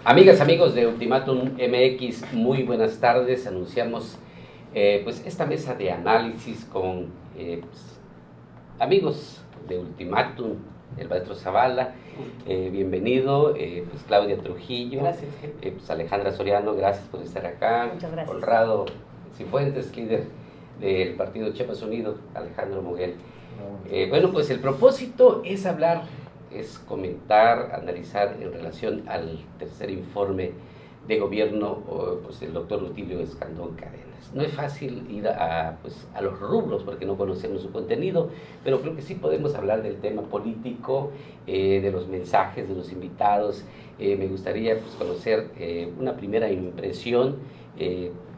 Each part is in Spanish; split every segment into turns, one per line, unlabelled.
Amigas, amigos de Ultimátum MX, muy buenas tardes. Anunciamos pues esta mesa de análisis con pues, amigos de Ultimátum, el maestro Zavala, bienvenido, pues Claudia Trujillo,
Gracias.
Pues Alejandra Soriano, gracias por estar acá.
Muchas gracias.
Honrado Cifuentes, líder del partido Chiapas Unido, Alejandro Moguel. Bueno, pues el propósito es hablar, es comentar, analizar en relación al tercer informe de gobierno, pues del doctor Rutilio Escandón Cadenas. No es fácil ir pues, a los rubros porque no conocemos su contenido, pero creo que sí podemos hablar del tema político, de los mensajes de los invitados. Me gustaría pues, conocer una primera impresión,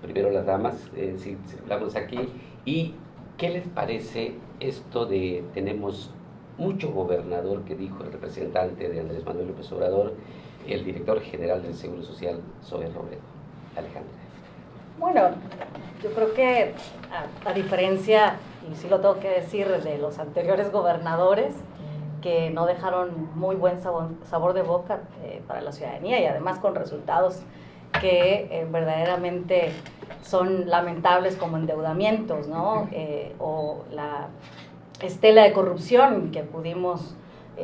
primero las damas, si hablamos aquí, y ¿qué les parece esto de tenemos mucho gobernador, que dijo el representante de Andrés Manuel López Obrador, el director general del Seguro Social, Zoe Robledo? Alejandra.
Bueno, yo creo que a diferencia, y sí lo tengo que decir, de los anteriores gobernadores, que no dejaron muy buen sabor de boca para la ciudadanía y además con resultados que verdaderamente son lamentables, como endeudamientos, ¿no? O la estela de corrupción que pudimos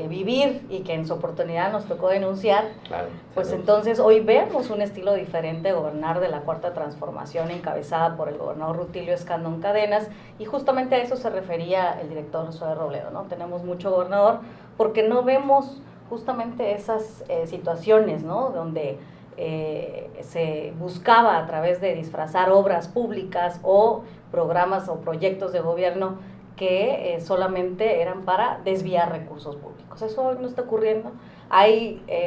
vivir y que en su oportunidad nos tocó denunciar.
Claro,
pues entonces hoy vemos un estilo diferente de gobernar de la Cuarta Transformación, encabezada por el gobernador Rutilio Escandón Cadenas, y justamente a eso se refería el director Zoe Robledo, ¿no? Tenemos mucho gobernador porque no vemos justamente esas situaciones, ¿no? Donde se buscaba a través de disfrazar obras públicas o programas o proyectos de gobierno que solamente eran para desviar recursos públicos. Eso hoy no está ocurriendo.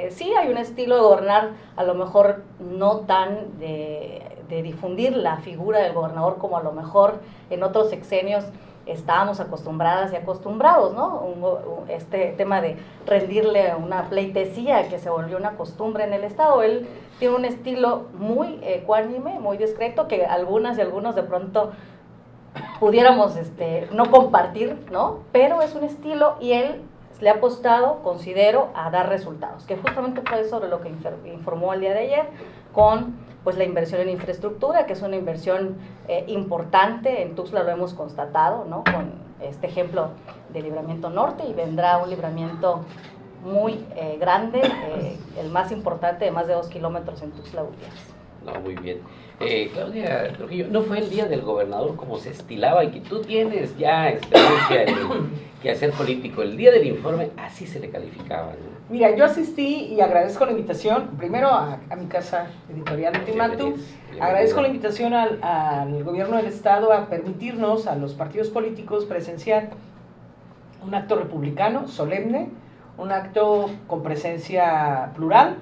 Sí hay un estilo de gobernar, a lo mejor no tan de difundir la figura del gobernador como a lo mejor en otros sexenios estábamos acostumbradas y acostumbrados, ¿no? Este tema de rendirle una pleitesía que se volvió una costumbre en el Estado. Él tiene un estilo muy ecuánime, muy discreto, que algunas y algunos de pronto pudiéramos no compartir, ¿no? Pero es un estilo y él le ha apostado, considero, a dar resultados, que justamente fue sobre lo que informó el día de ayer con pues la inversión en infraestructura, que es una inversión importante. En Tuxtla lo hemos constatado, ¿no? Con este ejemplo de Libramiento Norte, y vendrá un libramiento muy grande, el más importante, de más de 2 kilómetros en Tuxtla Gutiérrez.
No, muy bien. Claudia Trujillo, ¿no fue el día del gobernador como se estilaba y que tú tienes ya experiencia en quehacer político? El día del informe así se le calificaba, ¿no?
Mira, yo asistí y agradezco la invitación, primero a mi casa editorial Ultimátum. Agradezco la invitación al gobierno del estado a permitirnos a los partidos políticos presenciar un acto republicano, solemne, un acto con presencia plural,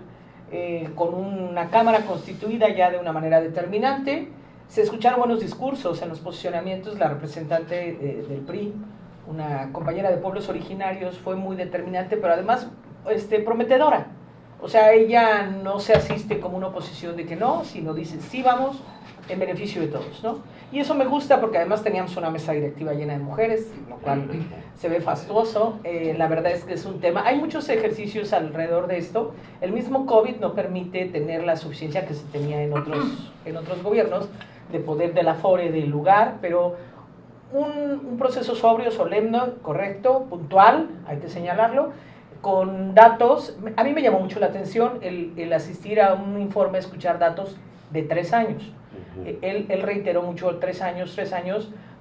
con una Cámara constituida ya de una manera determinante. Se escucharon buenos discursos en los posicionamientos. La representante del PRI, una compañera de pueblos originarios, fue muy determinante, pero además prometedora. O sea, ella no se asiste como una oposición de que no, sino dice sí vamos, en beneficio de todos, ¿no? Y eso me gusta porque además teníamos una mesa directiva llena de mujeres, lo cual se ve fastuoso. La verdad es que es un tema, hay muchos ejercicios alrededor de esto. El mismo COVID no permite tener la suficiencia que se tenía en otros gobiernos de poder del afore del lugar, pero un proceso sobrio, solemne, correcto, puntual, hay que señalarlo, con datos. A mí me llamó mucho la atención el asistir a un informe, escuchar datos de 3 años. Él reiteró mucho 3 años,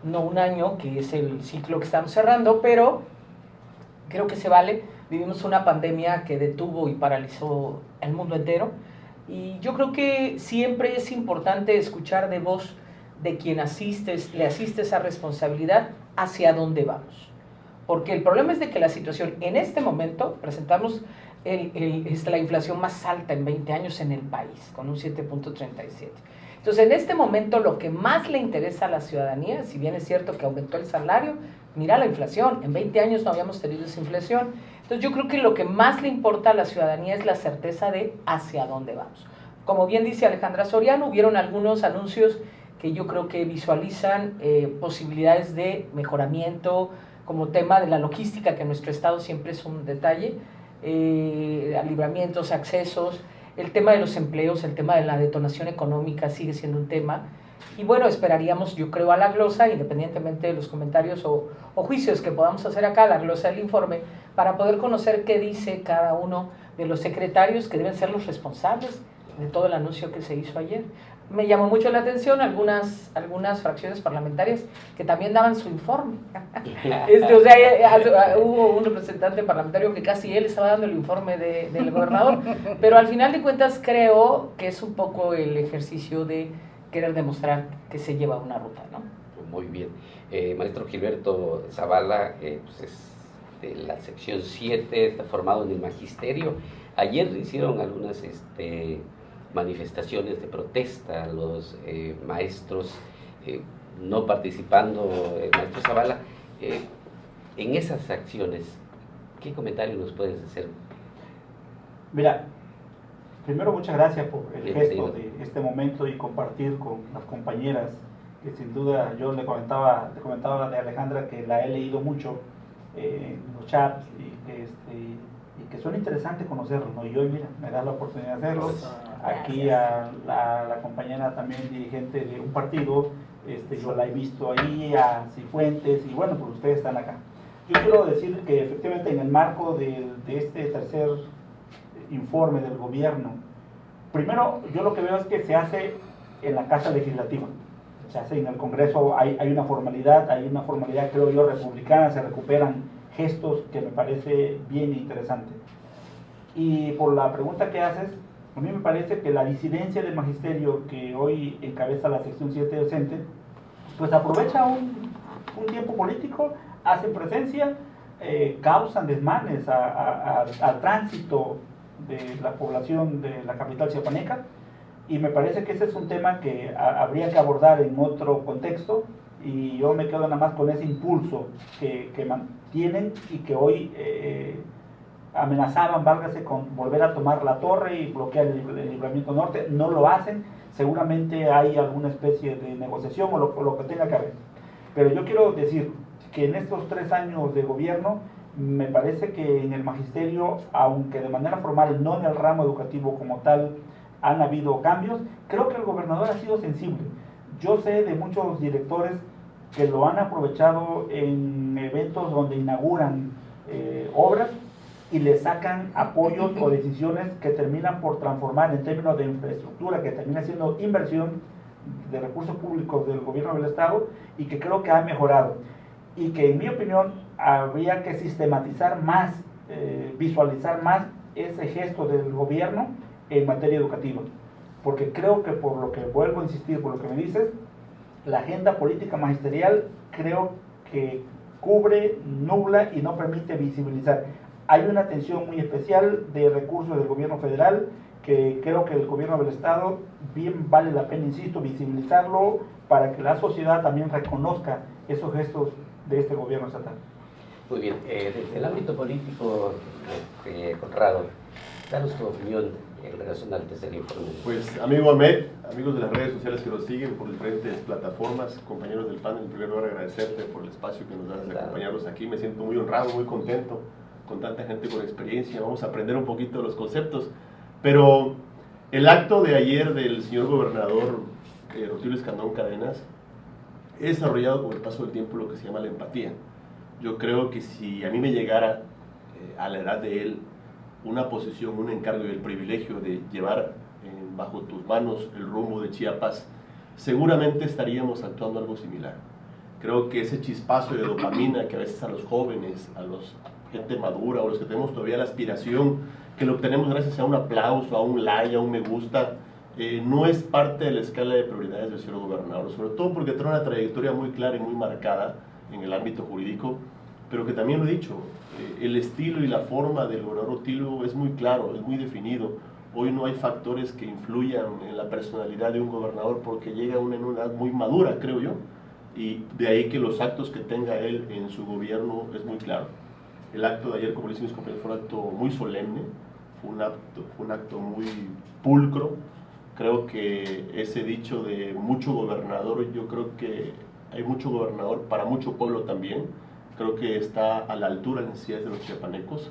no un año, que es el ciclo que estamos cerrando, pero creo que se vale. Vivimos una pandemia que detuvo y paralizó el mundo entero, y yo creo que siempre es importante escuchar de voz de quien le asiste esa responsabilidad hacia dónde vamos. Porque el problema es de que la situación en este momento, presentamos la inflación más alta en 20 años en el país, con un 7.37. Entonces, en este momento lo que más le interesa a la ciudadanía, si bien es cierto que aumentó el salario, mira la inflación, en 20 años no habíamos tenido esa inflación. Entonces, yo creo que lo que más le importa a la ciudadanía es la certeza de hacia dónde vamos. Como bien dice Alejandra Soriano, hubieron algunos anuncios que yo creo que visualizan posibilidades de mejoramiento, como tema de la logística, que en nuestro estado siempre es un detalle, libramientos, accesos. El tema de los empleos, el tema de la detonación económica sigue siendo un tema. Y bueno, esperaríamos, yo creo, a la glosa, independientemente de los comentarios o juicios que podamos hacer acá, la glosa del informe, para poder conocer qué dice cada uno de los secretarios que deben ser los responsables de todo el anuncio que se hizo ayer. Me llamó mucho la atención algunas fracciones parlamentarias que también daban su informe. O sea, hubo un representante parlamentario que casi él estaba dando el informe del gobernador, pero al final de cuentas creo que es un poco el ejercicio de querer demostrar que se lleva una ruta, ¿no?
Muy bien. Maestro Gilberto Zavala, pues es de la sección 7, está formado en el magisterio. Ayer hicieron algunas manifestaciones de protesta, los maestros no participando. Maestro Zavala, en esas acciones, ¿qué comentario nos puedes hacer?
Mira, primero muchas gracias por el gesto de este momento y compartir con las compañeras, que sin duda yo le comentaba de Alejandra que la he leído mucho en los chats y que suena interesante conocerlo, ¿no? Y hoy, mira, me da la oportunidad de hacerlo. Aquí a la compañera también dirigente de un partido, yo la he visto ahí, a Cifuentes, y bueno, pues ustedes están acá. Yo quiero decir que efectivamente en el marco de este tercer informe del gobierno, primero yo lo que veo es que se hace en la Casa Legislativa, se hace en el Congreso, hay una formalidad creo yo republicana, se recuperan gestos que me parece bien interesante. Y por la pregunta que haces, a mí me parece que la disidencia del magisterio que hoy encabeza la sección 7 docente, pues aprovecha un tiempo político, hacen presencia, causan desmanes al tránsito de la población de la capital chiapaneca, y me parece que ese es un tema que habría que abordar en otro contexto, y yo me quedo nada más con ese impulso que mantienen y que hoy amenazaban, válgase, con volver a tomar la torre y bloquear el libramiento norte. No lo hacen, seguramente hay alguna especie de negociación o lo que tenga que haber. Pero yo quiero decir que en estos 3 años de gobierno, me parece que en el magisterio, aunque de manera formal, no en el ramo educativo como tal, han habido cambios, creo que el gobernador ha sido sensible. Yo sé de muchos directores que lo han aprovechado en eventos donde inauguran obras y le sacan apoyos o decisiones que terminan por transformar en términos de infraestructura, que termina siendo inversión de recursos públicos del gobierno del Estado, y que creo que ha mejorado. Y que en mi opinión habría que sistematizar más, visualizar más ese gesto del gobierno en materia educativa. Porque creo que, por lo que vuelvo a insistir, por lo que me dices, la agenda política magisterial creo que cubre, nubla y no permite visibilizar. Hay una atención muy especial de recursos del gobierno federal que creo que el gobierno del Estado bien vale la pena, insisto, visibilizarlo para que la sociedad también reconozca esos gestos de este gobierno estatal.
Muy bien, desde el ámbito político, Conrado, danos tu opinión en relación al tercer informe.
Pues, amigo Ahmed, amigos de las redes sociales que nos siguen por diferentes plataformas, compañeros del panel, en primer lugar agradecerte por el espacio que nos das de acompañarnos aquí. Me siento muy honrado, muy contento con tanta gente con experiencia. Vamos a aprender un poquito de los conceptos, pero el acto de ayer del señor gobernador Rutilio Escandón Cadenas he desarrollado con el paso del tiempo lo que se llama la empatía. Yo creo que si a mí me llegara a la edad de él una posición, un encargo y el privilegio de llevar bajo tus manos el rumbo de Chiapas, seguramente estaríamos actuando algo similar. Creo que ese chispazo de dopamina que a veces a los jóvenes, a los gente madura o los que tenemos todavía la aspiración, que lo obtenemos gracias a un aplauso, a un like, a un me gusta, no es parte de la escala de prioridades del señor gobernador, sobre todo porque trae una trayectoria muy clara y muy marcada en el ámbito jurídico, pero que también lo he dicho, el estilo y la forma del gobernador Rutilio es muy claro, es muy definido. Hoy no hay factores que influyan en la personalidad de un gobernador porque llega en una edad muy madura, creo yo, y de ahí que los actos que tenga él en su gobierno es muy claro. El acto de ayer, como le decimos, compañeros, fue un acto muy solemne, fue un acto muy pulcro. Creo que ese dicho de mucho gobernador, yo creo que hay mucho gobernador para mucho pueblo también. Creo que está a la altura de las necesidades de los chiapanecos.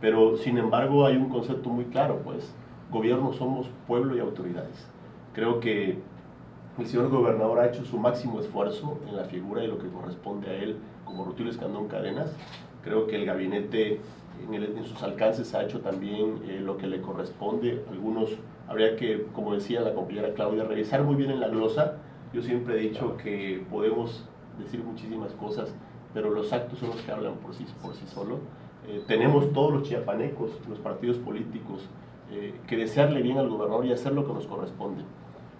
Pero sin embargo hay un concepto muy claro, pues, gobierno somos pueblo y autoridades. Creo que el señor gobernador ha hecho su máximo esfuerzo en la figura y lo que corresponde a él como Rutilio Escandón Cadenas. Creo que el gabinete en sus alcances ha hecho también lo que le corresponde. Algunos habría que, como decía la compañera Claudia, revisar muy bien en la glosa. Yo siempre he dicho que podemos decir muchísimas cosas, pero los actos son los que hablan por sí solos. Tenemos todos los chiapanecos, los partidos políticos, que desearle bien al gobernador y hacer lo que nos corresponde.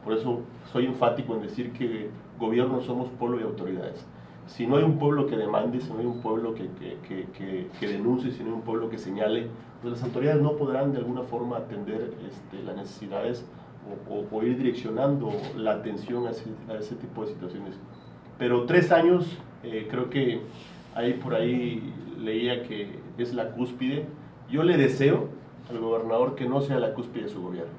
Por eso soy enfático en decir que gobierno somos pueblo y autoridades. Si no hay un pueblo que demande, si no hay un pueblo que denuncie, si no hay un pueblo que señale, pues las autoridades no podrán de alguna forma atender las necesidades o ir direccionando la atención a ese tipo de situaciones. Pero 3 años, creo que por ahí leía que es la cúspide. Yo le deseo al gobernador que no sea la cúspide de su gobierno.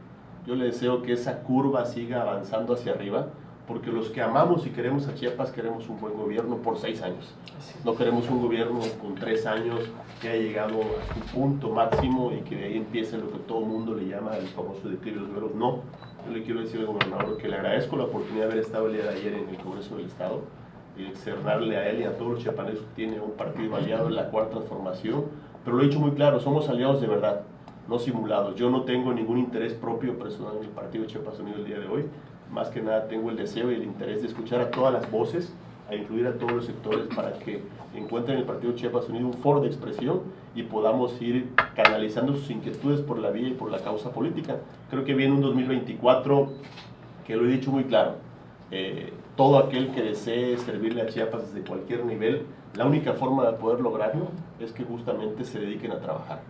Yo le deseo que esa curva siga avanzando hacia arriba, porque los que amamos y queremos a Chiapas queremos un buen gobierno por 6 años. No queremos un gobierno con 3 años que haya llegado a su punto máximo y que de ahí empiece lo que todo el mundo le llama el famoso declive de los gobiernos. No, yo le quiero decir al gobernador que le agradezco la oportunidad de haber estado el día de ayer en el Congreso del Estado y externarle a él y a todos los chiapanecos que tiene un partido aliado en la Cuarta Transformación, pero lo he dicho muy claro, somos aliados de verdad, no simulados. Yo no tengo ningún interés propio personal en el partido Chiapas Unido el día de hoy. Más que nada tengo el deseo y el interés de escuchar a todas las voces, a incluir a todos los sectores para que encuentren en el partido Chiapas Unido un foro de expresión y podamos ir canalizando sus inquietudes por la vía y por la causa política. Creo que viene un 2024 que lo he dicho muy claro. Todo aquel que desee servirle a Chiapas desde cualquier nivel, la única forma de poder lograrlo es que justamente se dediquen a trabajar.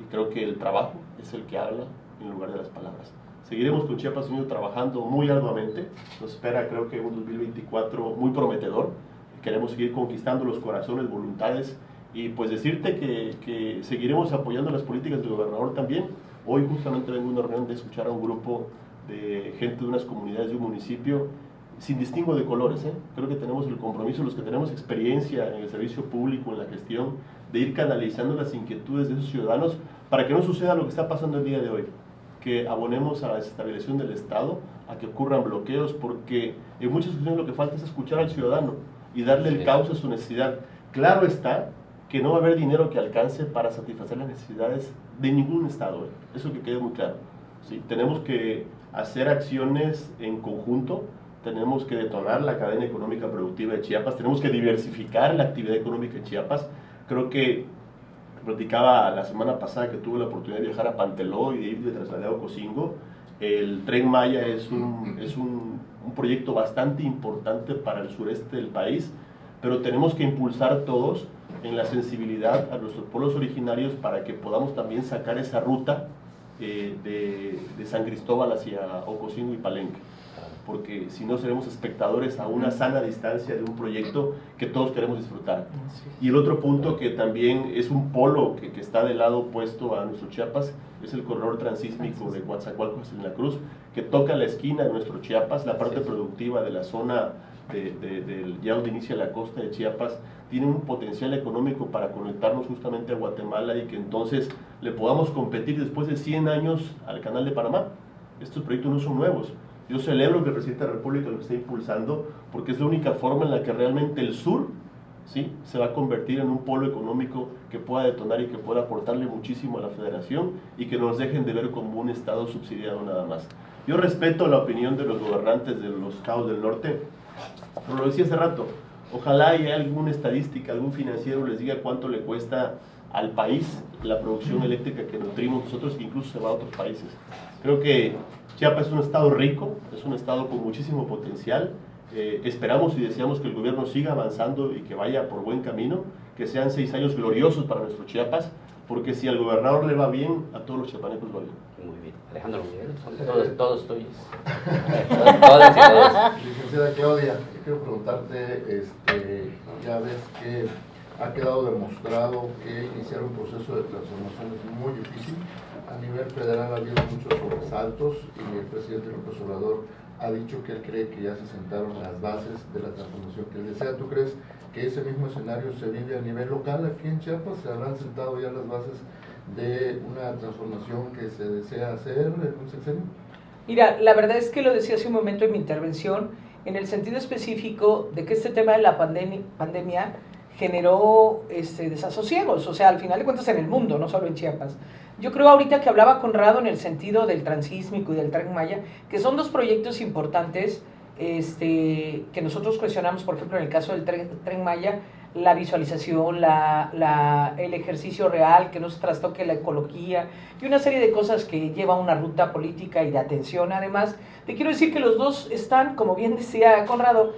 Y creo que el trabajo es el que habla en lugar de las palabras. Seguiremos con Chiapas Unido trabajando muy arduamente. Nos espera, creo que un 2024 muy prometedor. Queremos seguir conquistando los corazones, voluntades y pues decirte que seguiremos apoyando las políticas del gobernador también. Hoy justamente vengo a una reunión de escuchar a un grupo de gente de unas comunidades de un municipio sin distingo de colores. Creo que tenemos el compromiso, los que tenemos experiencia en el servicio público, en la gestión, de ir canalizando las inquietudes de esos ciudadanos para que no suceda lo que está pasando el día de hoy, que abonemos a la desestabilización del Estado, a que ocurran bloqueos, porque en muchas ocasiones lo que falta es escuchar al ciudadano y darle el cauce a su necesidad. Claro está que no va a haber dinero que alcance para satisfacer las necesidades de ningún Estado, eso que quede muy claro. ¿Sí? Tenemos que hacer acciones en conjunto, tenemos que detonar la cadena económica productiva de Chiapas, tenemos que diversificar la actividad económica en Chiapas. Creo que platicaba la semana pasada que tuve la oportunidad de viajar a Panteló y de ir de trasladar a Ocosingo. El Tren Maya es un proyecto bastante importante para el sureste del país, pero tenemos que impulsar todos en la sensibilidad a nuestros pueblos originarios para que podamos también sacar esa ruta de San Cristóbal hacia Ocosingo y Palenque, porque si no seremos espectadores a una sana distancia de un proyecto que todos queremos disfrutar. Y el otro punto que también es un polo que está del lado opuesto a nuestro Chiapas es el corredor transísmico de Coatzacoalcos en la Cruz, que toca la esquina de nuestro Chiapas, la parte productiva de la zona ya donde inicia la costa de Chiapas, tiene un potencial económico para conectarnos justamente a Guatemala y que entonces le podamos competir después de 100 años al Canal de Panamá. Estos proyectos no son nuevos. Yo celebro que el presidente de la República lo esté impulsando porque es la única forma en la que realmente el sur, ¿sí?, se va a convertir en un polo económico que pueda detonar y que pueda aportarle muchísimo a la federación y que nos dejen de ver como un estado subsidiado nada más. Yo respeto la opinión de los gobernantes de los estados del norte, pero lo decía hace rato, ojalá haya alguna estadística, algún financiero les diga cuánto le cuesta al país la producción eléctrica que nutrimos nosotros, que incluso se va a otros países. Creo que Chiapas es un estado rico, es un estado con muchísimo potencial. Esperamos y deseamos que el gobierno siga avanzando y que vaya por buen camino, que sean 6 años gloriosos para nuestro Chiapas, porque si al gobernador le va bien, a todos los chiapanecos va bien.
Muy bien. Alejandro Miguel, son todos tuyos. Todas y todos.
Licenciada Claudia, yo quiero preguntarte, ya ves que ha quedado demostrado que iniciar un proceso de transformación es muy difícil. A nivel federal ha habido muchos sobresaltos y el presidente López Obrador ha dicho que él cree que ya se sentaron las bases de la transformación que él desea. ¿Tú crees que ese mismo escenario se vive a nivel local aquí en Chiapas? ¿Se habrán sentado ya las bases de una transformación que se desea hacer en un sexenio?
Mira, la verdad es que lo decía hace un momento en mi intervención, en el sentido específico de que este tema de la pandemia generó desasosiegos, o sea, al final de cuentas en el mundo, no solo en Chiapas. Yo creo ahorita que hablaba Conrado en el sentido del Transísmico y del Tren Maya, que son dos proyectos importantes que nosotros cuestionamos, por ejemplo, en el caso del Tren Maya, la visualización, el ejercicio real, que no se trastoque la ecología y una serie de cosas que lleva una ruta política y de atención. Además, te quiero decir que los dos están, como bien decía Conrado,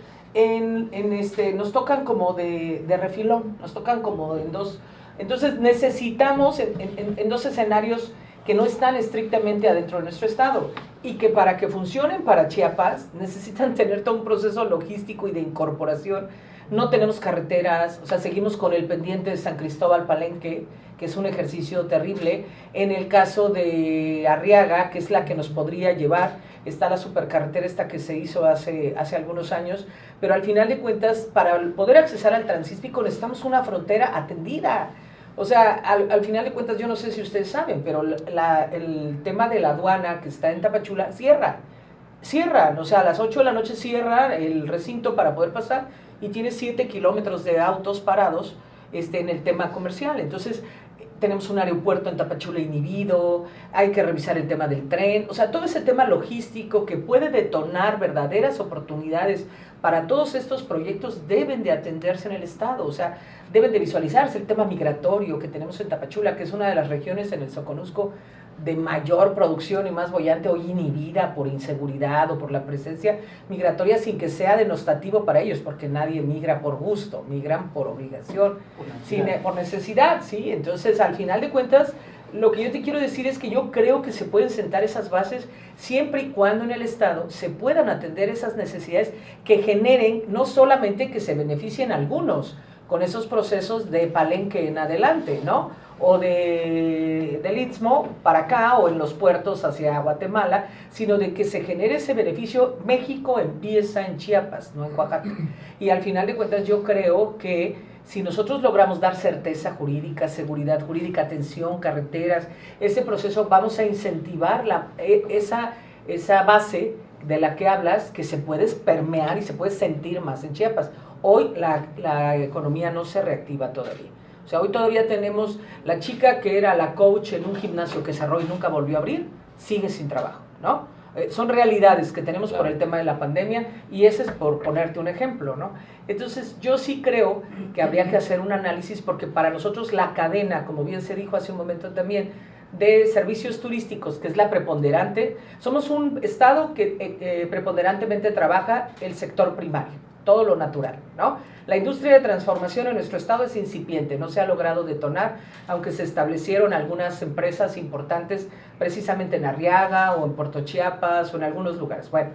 nos tocan como de refilón, nos tocan como en dos. Entonces necesitamos en dos escenarios que no están estrictamente adentro de nuestro estado y que para que funcionen para Chiapas necesitan tener todo un proceso logístico y de incorporación. No tenemos carreteras, o sea, seguimos con el pendiente de San Cristóbal Palenque, que es un ejercicio terrible. En el caso de Arriaga, que es la que nos podría llevar, está la supercarretera esta que se hizo hace algunos años, pero al final de cuentas, para poder accesar al Transísmico necesitamos una frontera atendida. O sea, al final de cuentas, yo no sé si ustedes saben, pero el tema de la aduana que está en Tapachula cierran, o sea, a las 8 de la noche cierra el recinto para poder pasar y tiene 7 kilómetros de autos parados en el tema comercial. Entonces, tenemos un aeropuerto en Tapachula inhibido, hay que revisar el tema del tren, o sea, todo ese tema logístico que puede detonar verdaderas oportunidades para todos estos proyectos deben de atenderse en el Estado, o sea, deben de visualizarse el tema migratorio que tenemos en Tapachula, que es una de las regiones en el Soconusco de mayor producción y más boyante, hoy inhibida por inseguridad o por la presencia migratoria, sin que sea denostativo para ellos, porque nadie migra por gusto, migran por obligación, por necesidad, ¿sí? Entonces, al final de cuentas, lo que yo te quiero decir es que yo creo que se pueden sentar esas bases siempre y cuando en el Estado se puedan atender esas necesidades que generen, no solamente que se beneficien algunos con esos procesos de Palenque en adelante, ¿no? O del Istmo para acá o en los puertos hacia Guatemala, sino de que se genere ese beneficio. México empieza en Chiapas, no en Oaxaca. Y al final de cuentas yo creo que si nosotros logramos dar certeza jurídica, seguridad jurídica, atención, carreteras, ese proceso, vamos a incentivar esa base de la que hablas, que se puede permear y se puede sentir más en Chiapas. Hoy la economía no se reactiva todavía. O sea, hoy todavía tenemos la chica que era la coach en un gimnasio que cerró y nunca volvió a abrir, sigue sin trabajo, ¿no? Son realidades que tenemos por el tema de la pandemia y ese es por ponerte un ejemplo, ¿no? Entonces, yo sí creo que habría que hacer un análisis porque para nosotros la cadena, como bien se dijo hace un momento también, de servicios turísticos, que es la preponderante, somos un estado que preponderantemente trabaja el sector primario, todo lo natural, ¿no? La industria de transformación en nuestro estado es incipiente, no se ha logrado detonar, aunque se establecieron algunas empresas importantes precisamente en Arriaga o en Puerto Chiapas o en algunos lugares. Bueno,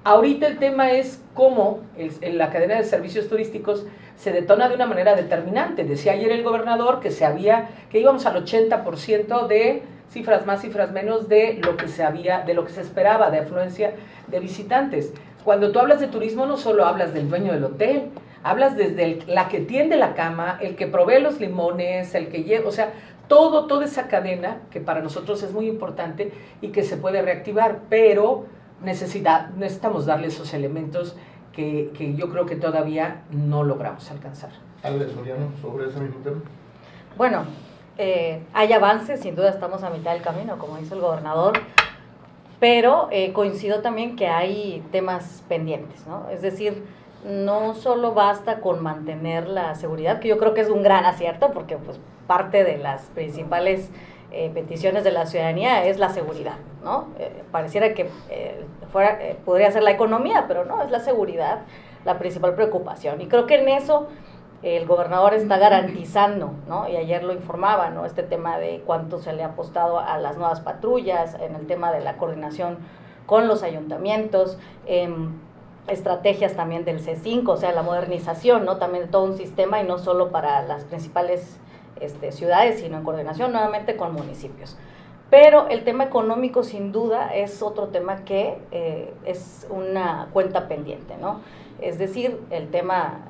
ahorita el tema es cómo en la cadena de servicios turísticos se detona de una manera determinante. Decía ayer el gobernador que íbamos al 80% de cifras más, cifras menos de lo que se esperaba de afluencia de visitantes. Cuando tú hablas de turismo no solo hablas del dueño del hotel, hablas desde la que tiende la cama, el que provee los limones, el que lleva, o sea, toda esa cadena que para nosotros es muy importante y que se puede reactivar, pero necesitamos darle esos elementos que yo creo que todavía no logramos alcanzar.
Ale Soriano, sobre ese mismo tema.
Bueno, hay avances, sin duda estamos a mitad del camino, como dice el gobernador, pero coincido también que hay temas pendientes, ¿no? Es decir, no solo basta con mantener la seguridad, que yo creo que es un gran acierto, porque pues parte de las principales peticiones de la ciudadanía es la seguridad, ¿no? Pareciera que podría ser la economía, pero no, es la seguridad la principal preocupación. Y creo que en eso el gobernador está garantizando, ¿no? Y ayer lo informaba, ¿no? Este tema de cuánto se le ha apostado a las nuevas patrullas, en el tema de la coordinación con los ayuntamientos, estrategias también del C5, o sea, la modernización, ¿no? También de todo un sistema y no solo para las principales ciudades, sino en coordinación nuevamente con municipios. Pero el tema económico sin duda es otro tema que es una cuenta pendiente, ¿no? Es decir, el tema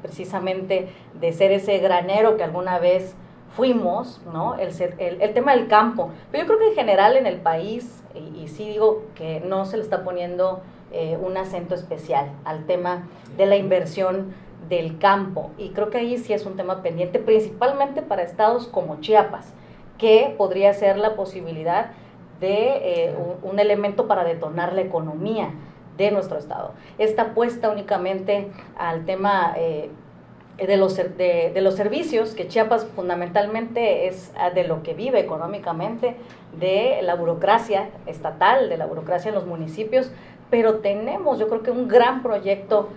precisamente de ser ese granero que alguna vez fuimos, ¿no? El tema del campo. Pero yo creo que en general en el país, y sí digo que no se le está poniendo un acento especial al tema de la inversión del campo, y creo que ahí sí es un tema pendiente, principalmente para estados como Chiapas, que podría ser la posibilidad de un elemento para detonar la economía de nuestro estado. Esta apuesta únicamente al tema de los servicios, que Chiapas fundamentalmente es de lo que vive económicamente, de la burocracia estatal, de la burocracia en los municipios, pero tenemos, yo creo que un gran proyecto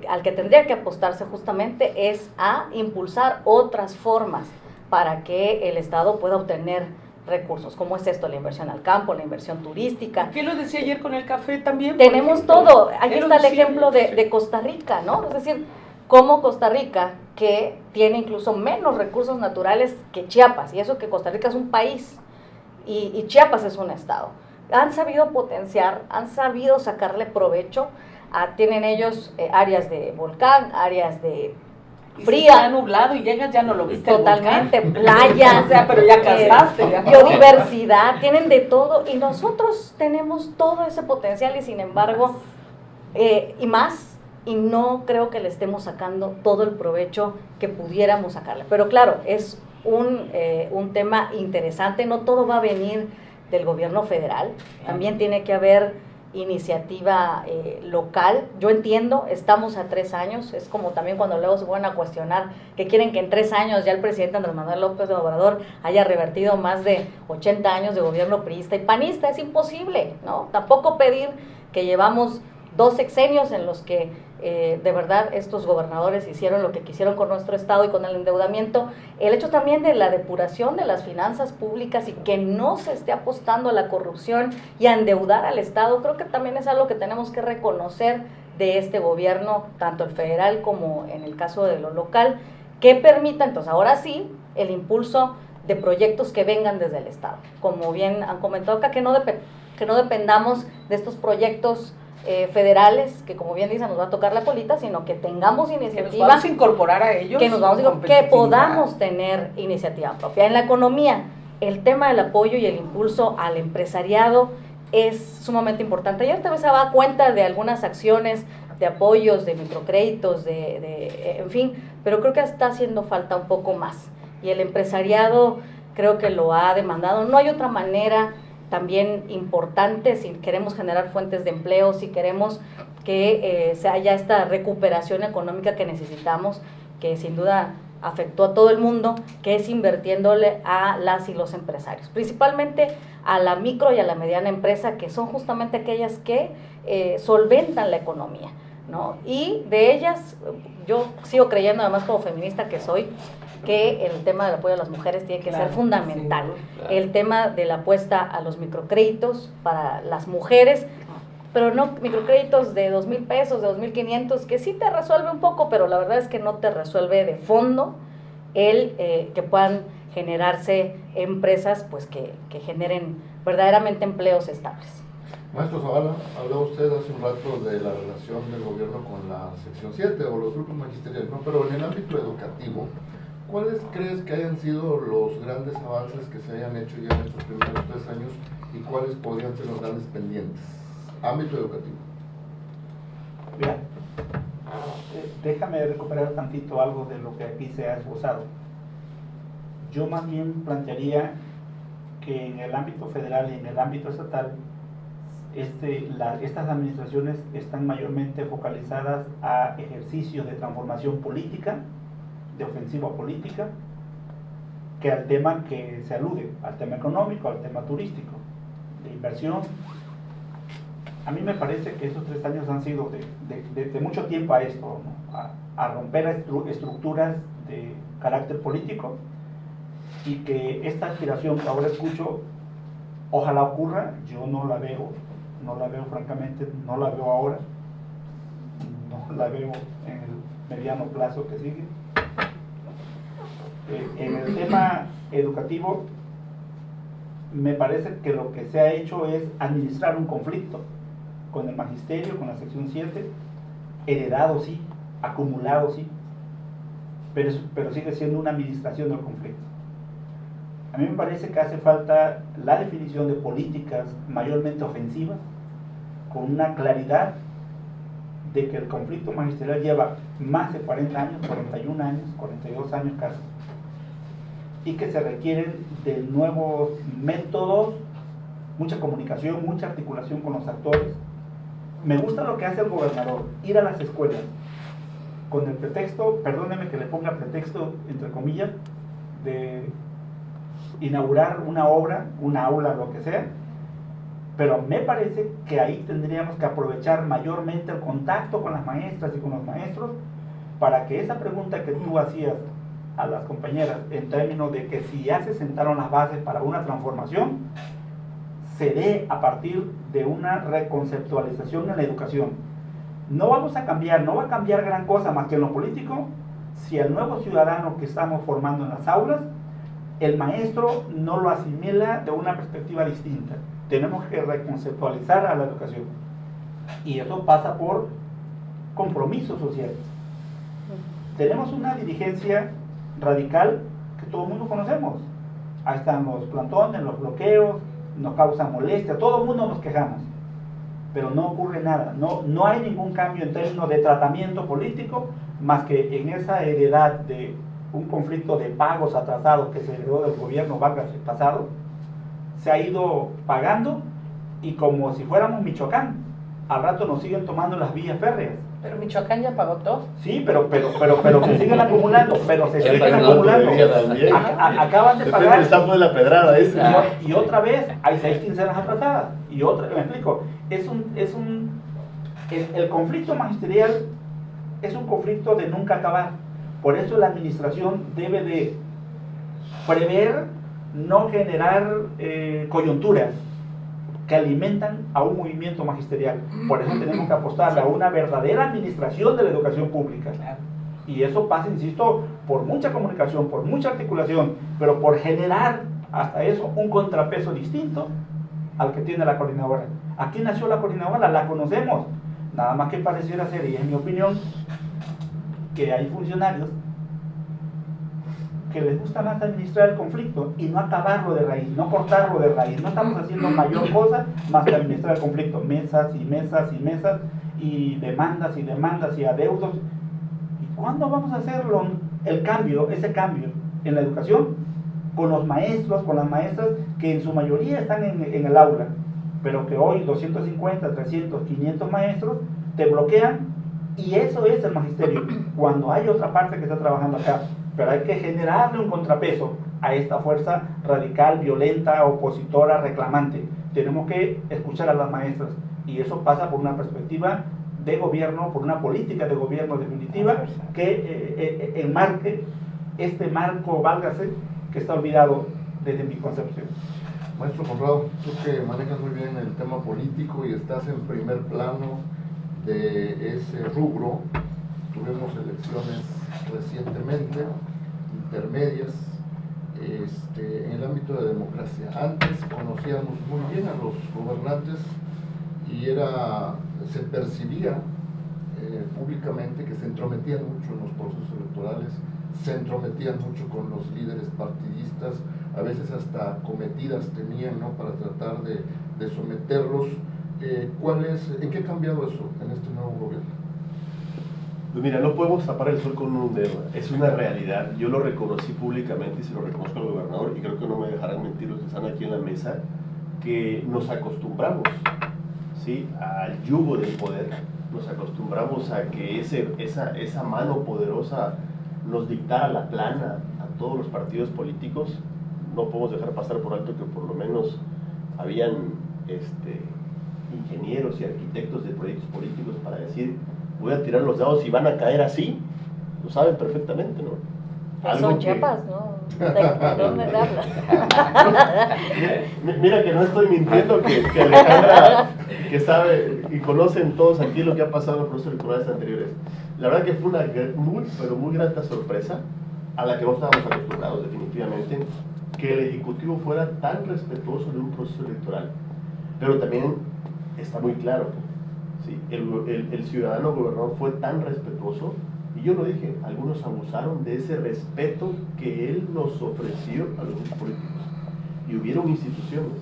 al que tendría que apostarse justamente es a impulsar otras formas para que el Estado pueda obtener recursos. ¿Cómo es esto? La inversión al campo, la inversión turística.
¿Qué lo decía ayer con el café también?
Tenemos todo. Aquí está el ejemplo de Costa Rica, ¿no? Es decir, como Costa Rica, que tiene incluso menos recursos naturales que Chiapas, y eso que Costa Rica es un país, y Chiapas es un estado. Han sabido potenciar, han sabido sacarle provecho. Tienen ellos áreas de volcán, áreas de fría.
Está nublado y llegas, ya no lo viste.
Totalmente, playa.
O sea, pero ya cansaste. Ya
biodiversidad, tienen de todo, y nosotros tenemos todo ese potencial, y sin embargo, y más, y no creo que le estemos sacando todo el provecho que pudiéramos sacarle. Pero claro, es un tema interesante, no todo va a venir del gobierno federal, también tiene que haber iniciativa local. Yo entiendo, estamos a 3 años, es como también cuando luego se van a cuestionar que quieren que en 3 años ya el presidente Andrés Manuel López Obrador haya revertido más de 80 años de gobierno priista y panista. Es imposible, ¿no? Tampoco pedir que llevamos 2 sexenios en los que de verdad estos gobernadores hicieron lo que quisieron con nuestro estado y con el endeudamiento. El hecho también de la depuración de las finanzas públicas y que no se esté apostando a la corrupción y a endeudar al estado, creo que también es algo que tenemos que reconocer de este gobierno, tanto el federal como en el caso de lo local, que permita entonces ahora sí el impulso de proyectos que vengan desde el estado. Como bien han comentado acá, que no dependamos de estos proyectos federales, que como bien dicen nos va a tocar la colita, sino que tengamos iniciativa,
que nos vamos a incorporar a ellos,
que podamos tener iniciativa propia. En la economía, el tema del apoyo y el impulso al empresariado es sumamente importante. Ayer tal vez se da cuenta de algunas acciones de apoyos, de microcréditos, en fin, pero creo que está haciendo falta un poco más, y el empresariado creo que lo ha demandado. No hay otra manera también importante si queremos generar fuentes de empleo, si queremos que se haya esta recuperación económica que necesitamos, que sin duda afectó a todo el mundo, que es invirtiéndole a las y los empresarios, principalmente a la micro y a la mediana empresa, que son justamente aquellas que solventan la economía, ¿no? Y de ellas, yo sigo creyendo, además como feminista que soy, que el tema del apoyo a las mujeres tiene que ser fundamental.
Sí, claro.
El tema de la apuesta a los microcréditos para las mujeres, pero no microcréditos de 2,000 pesos, de 2,500, que sí te resuelve un poco, pero la verdad es que no te resuelve de fondo el que puedan generarse empresas pues que generen verdaderamente empleos estables.
Maestro Zavala, hablaba usted hace un rato de la relación del gobierno con la sección 7 o los grupos magisteriales, ¿no? Pero en el ámbito educativo, ¿cuáles crees que hayan sido los grandes avances que se hayan hecho ya en estos primeros 3 años y cuáles podrían ser los grandes pendientes? Ámbito educativo.
Mira, déjame recuperar tantito algo de lo que aquí se ha esbozado. Yo más bien plantearía que en el ámbito federal y en el ámbito estatal, estas administraciones están mayormente focalizadas a ejercicios de transformación política, de ofensiva política, que al tema que se alude, al tema económico, al tema turístico, de inversión. A mí me parece que estos 3 años han sido de mucho tiempo a esto, ¿no? a romper estructuras de carácter político, y que esta aspiración que ahora escucho, ojalá ocurra. Yo no la veo francamente, no la veo ahora, no la veo en el mediano plazo que sigue. En el tema educativo, me parece que lo que se ha hecho es administrar un conflicto con el magisterio, con la sección 7, heredado sí, acumulado sí, pero sigue siendo una administración del conflicto. A mí me parece que hace falta la definición de políticas mayormente ofensivas, con una claridad de que el conflicto magisterial lleva más de 40 años, 41 años, 42 años casi, y que se requieren de nuevos métodos, mucha comunicación, mucha articulación con los actores. Me gusta lo que hace el gobernador, ir a las escuelas, con el pretexto, perdóneme que le ponga pretexto, entre comillas, de inaugurar una obra, una aula, lo que sea, pero me parece que ahí tendríamos que aprovechar mayormente el contacto con las maestras y con los maestros, para que esa pregunta que tú hacías a las compañeras, en términos de que si ya se sentaron las bases para una transformación, se dé a partir de una reconceptualización en la educación. No vamos a cambiar, no va a cambiar gran cosa más que en lo político, si el nuevo ciudadano que estamos formando en las aulas, el maestro no lo asimila de una perspectiva distinta. Tenemos que reconceptualizar a la educación, y eso pasa por compromiso social. Tenemos una dirigencia radical que todo el mundo conocemos. Ahí están los plantones, los bloqueos, nos causan molestia, todo el mundo nos quejamos, pero no ocurre nada, no hay ningún cambio en términos de tratamiento político, más que en esa heredad de un conflicto de pagos atrasados que se heredó del gobierno Vargas pasado, se ha ido pagando, y como si fuéramos Michoacán, al rato nos siguen tomando las vías férreas.
Pero Michoacán ya pagó todo.
Sí, pero se siguen acumulando, acaban de
Depende
pagar.
del sapo de la pedrada, ese.
Y otra vez hay 6 quincenas atrasadas, y otra, me explico, el conflicto magisterial es un conflicto de nunca acabar. Por eso la administración debe de prever, no generar coyunturas que alimentan a un movimiento magisterial. Por eso tenemos que apostar a una verdadera administración de la educación pública. Y eso pasa, insisto, por mucha comunicación, por mucha articulación, pero por generar hasta eso un contrapeso distinto al que tiene la coordinadora. Aquí nació la coordinadora, la conocemos, nada más que pareciera ser, y es mi opinión, que hay funcionarios que les gusta más administrar el conflicto y no acabarlo de raíz, no cortarlo de raíz. No estamos haciendo mayor cosa más que administrar el conflicto, mesas y mesas y mesas, y demandas y adeudos. ¿Y cuándo vamos a hacerlo, ese cambio en la educación? Con los maestros, con las maestras, que en su mayoría están en el aula, pero que hoy 250, 300, 500 maestros te bloquean, y eso es el magisterio, cuando hay otra parte que está trabajando acá. Pero hay que generarle un contrapeso a esta fuerza radical, violenta, opositora, reclamante. Tenemos que escuchar a las maestras, y eso pasa por una perspectiva de gobierno, por una política de gobierno definitiva que enmarque este marco, válgase, que está olvidado desde mi concepción.
Maestro Conrado, tú que manejas muy bien el tema político y estás en primer plano de ese rubro, tuvimos elecciones recientemente, intermedias, en el ámbito de democracia. Antes conocíamos muy bien a los gobernantes y se percibía públicamente que se entrometían mucho en los procesos electorales, se entrometían mucho con los líderes partidistas, a veces hasta cometidas tenían, ¿no?, para tratar de someterlos. ¿En qué ha cambiado eso en este nuevo gobierno?
Pues mira, no podemos tapar el sol con un dedo, es una realidad. Yo lo reconocí públicamente y se lo reconozco al gobernador, y creo que no me dejarán mentir los que están aquí en la mesa, que nos acostumbramos, ¿sí?, al yugo del poder, nos acostumbramos a que esa mano poderosa nos dictara la plana a todos los partidos políticos. No podemos dejar pasar por alto que por lo menos habían ingenieros y arquitectos de proyectos políticos para decir: voy a tirar los dados y van a caer así. Lo saben perfectamente, ¿no?
Son Chiapas, ¿no? ¿De dónde te hablas?
Mira que no estoy mintiendo, que Alejandra, que sabe y conocen todos aquí lo que ha pasado en los procesos electorales anteriores. La verdad que fue una muy grata sorpresa, a la que no estábamos acostumbrados definitivamente, que el Ejecutivo fuera tan respetuoso de un proceso electoral. Pero también está muy claro, ¿sí?, el ciudadano gobernador fue tan respetuoso Y yo lo dije, algunos abusaron de ese respeto que él nos ofreció a los políticos. Y hubieron instituciones,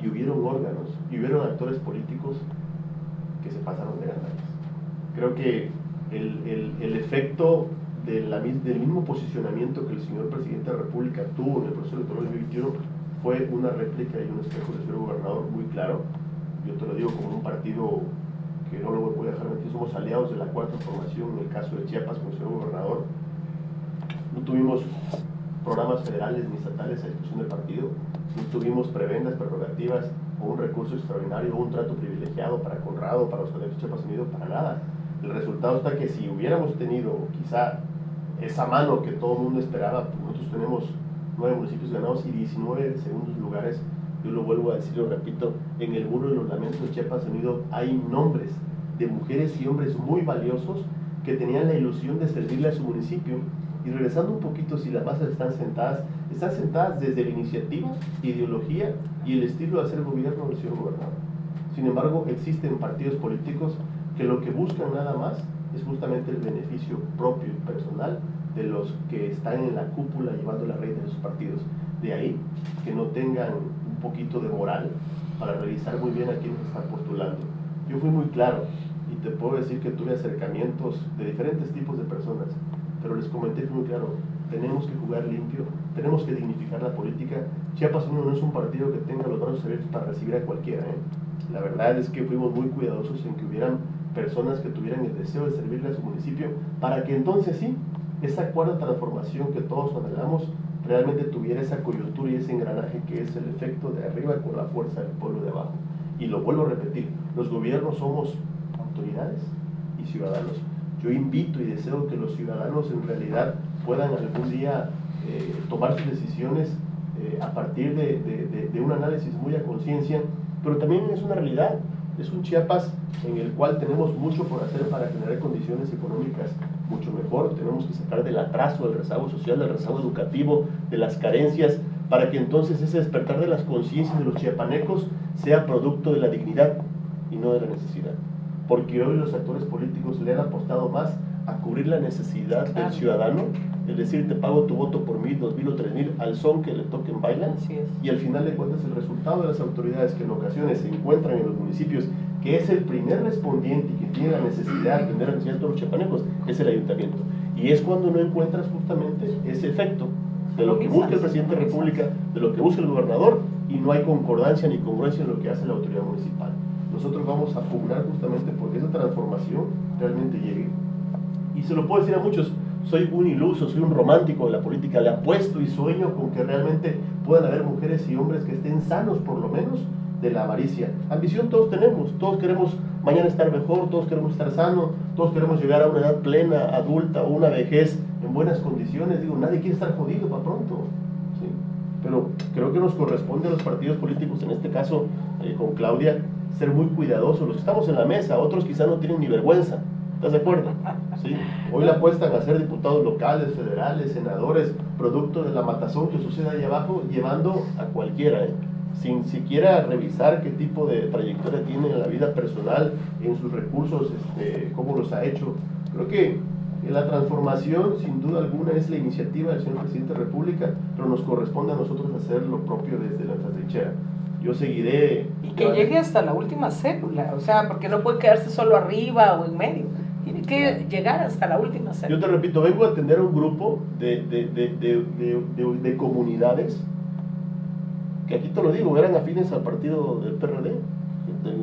y hubieron órganos, y hubieron actores políticos que se pasaron de gandallas. Creo que el efecto del mismo posicionamiento que el señor presidente de la República tuvo en el proceso electoral 2021 fue una réplica y un espejo del señor gobernador muy claro. Yo te lo digo como un partido que no lo voy a dejar mentir, somos aliados de la Cuarta Transformación en el caso de Chiapas con el señor gobernador. No tuvimos programas federales ni estatales a discusión del partido, no tuvimos prebendas, prerrogativas o un recurso extraordinario o un trato privilegiado para Conrado, para los candidatos Chiapas Unido, para nada. El resultado está que si hubiéramos tenido quizá esa mano que todo el mundo esperaba, pues nosotros tenemos 9 municipios ganados y 19 segundos lugares. Yo lo vuelvo a decir, lo repito, en el muro de los lamentos de Chiapas Unido hay nombres de mujeres y hombres muy valiosos que tenían la ilusión de servirle a su municipio. Y regresando un poquito, si las bases están sentadas desde la iniciativa, ideología y el estilo de hacer gobierno del señor gobernador. Sin embargo, existen partidos políticos que lo que buscan nada más es justamente el beneficio propio y personal de los que están en la cúpula llevando la reina de sus partidos. De ahí que no tengan un poquito de moral para revisar muy bien a quiénes están postulando. Yo fui muy claro y te puedo decir que tuve acercamientos de diferentes tipos de personas, pero les comenté muy claro, tenemos que jugar limpio, tenemos que dignificar la política. Chiapas Unido no es un partido que tenga los brazos abiertos para recibir a cualquiera, La verdad es que fuimos muy cuidadosos en que hubieran personas que tuvieran el deseo de servirle a su municipio, para que entonces sí, esa cuarta transformación que todos anhelamos, realmente tuviera esa coyuntura y ese engranaje que es el efecto de arriba con la fuerza del pueblo de abajo. Y lo vuelvo a repetir, los gobiernos somos autoridades y ciudadanos. Yo invito y deseo que los ciudadanos en realidad puedan algún día tomar sus decisiones a partir de un análisis muy a conciencia, pero también es una realidad, es un Chiapas en el cual tenemos mucho por hacer para generar condiciones económicas mucho mejor. Tenemos que sacar del atraso, del rezago social, del rezago educativo, de las carencias, para que entonces ese despertar de las conciencias de los chiapanecos sea producto de la dignidad y no de la necesidad. Porque hoy los actores políticos le han apostado más a cubrir la necesidad del ciudadano, es decir, te pago tu voto por 1,000, 2,000 o 3,000 al son que le toquen bailan, y al final de cuentas el resultado de las autoridades que en ocasiones se encuentran en los municipios, que es el primer respondiente y que tiene la necesidad de atender la necesidad de todos los chiapanecos, es el ayuntamiento. Y es cuando no encuentras justamente ese efecto de lo que busca el presidente de la República, de lo que busca el gobernador, y no hay concordancia ni congruencia en lo que hace la autoridad municipal. Nosotros vamos a pugnar justamente porque esa transformación realmente llegue. Y se lo puedo decir a muchos, soy un iluso, soy un romántico de la política, le apuesto y sueño con que realmente puedan haber mujeres y hombres que estén sanos por lo menos de la avaricia. Ambición todos tenemos, todos queremos mañana estar mejor, todos queremos estar sanos, todos queremos llegar a una edad plena, adulta, o una vejez en buenas condiciones. Digo, nadie quiere estar jodido para pronto, ¿sí? Pero creo que nos corresponde a los partidos políticos, en este caso con Claudia, ser muy cuidadosos. Los que estamos en la mesa, otros quizá no tienen ni vergüenza. ¿Estás de acuerdo? ¿Sí? Hoy le apuestan a ser diputados locales, federales, senadores, producto de la matazón que sucede ahí abajo, llevando a cualquiera, sin siquiera revisar qué tipo de trayectoria tiene en la vida personal, en sus recursos, cómo los ha hecho. Creo que la transformación, sin duda alguna, es la iniciativa del señor presidente de la República, pero nos corresponde a nosotros hacer lo propio desde la trinchera. Yo seguiré...
Y que llegue hasta la última célula, o sea, porque no puede quedarse solo arriba o en medio. Tiene que llegar hasta la última célula.
Yo te repito, vengo a atender a un grupo de comunidades que aquí te lo digo, eran afines al partido del PRD,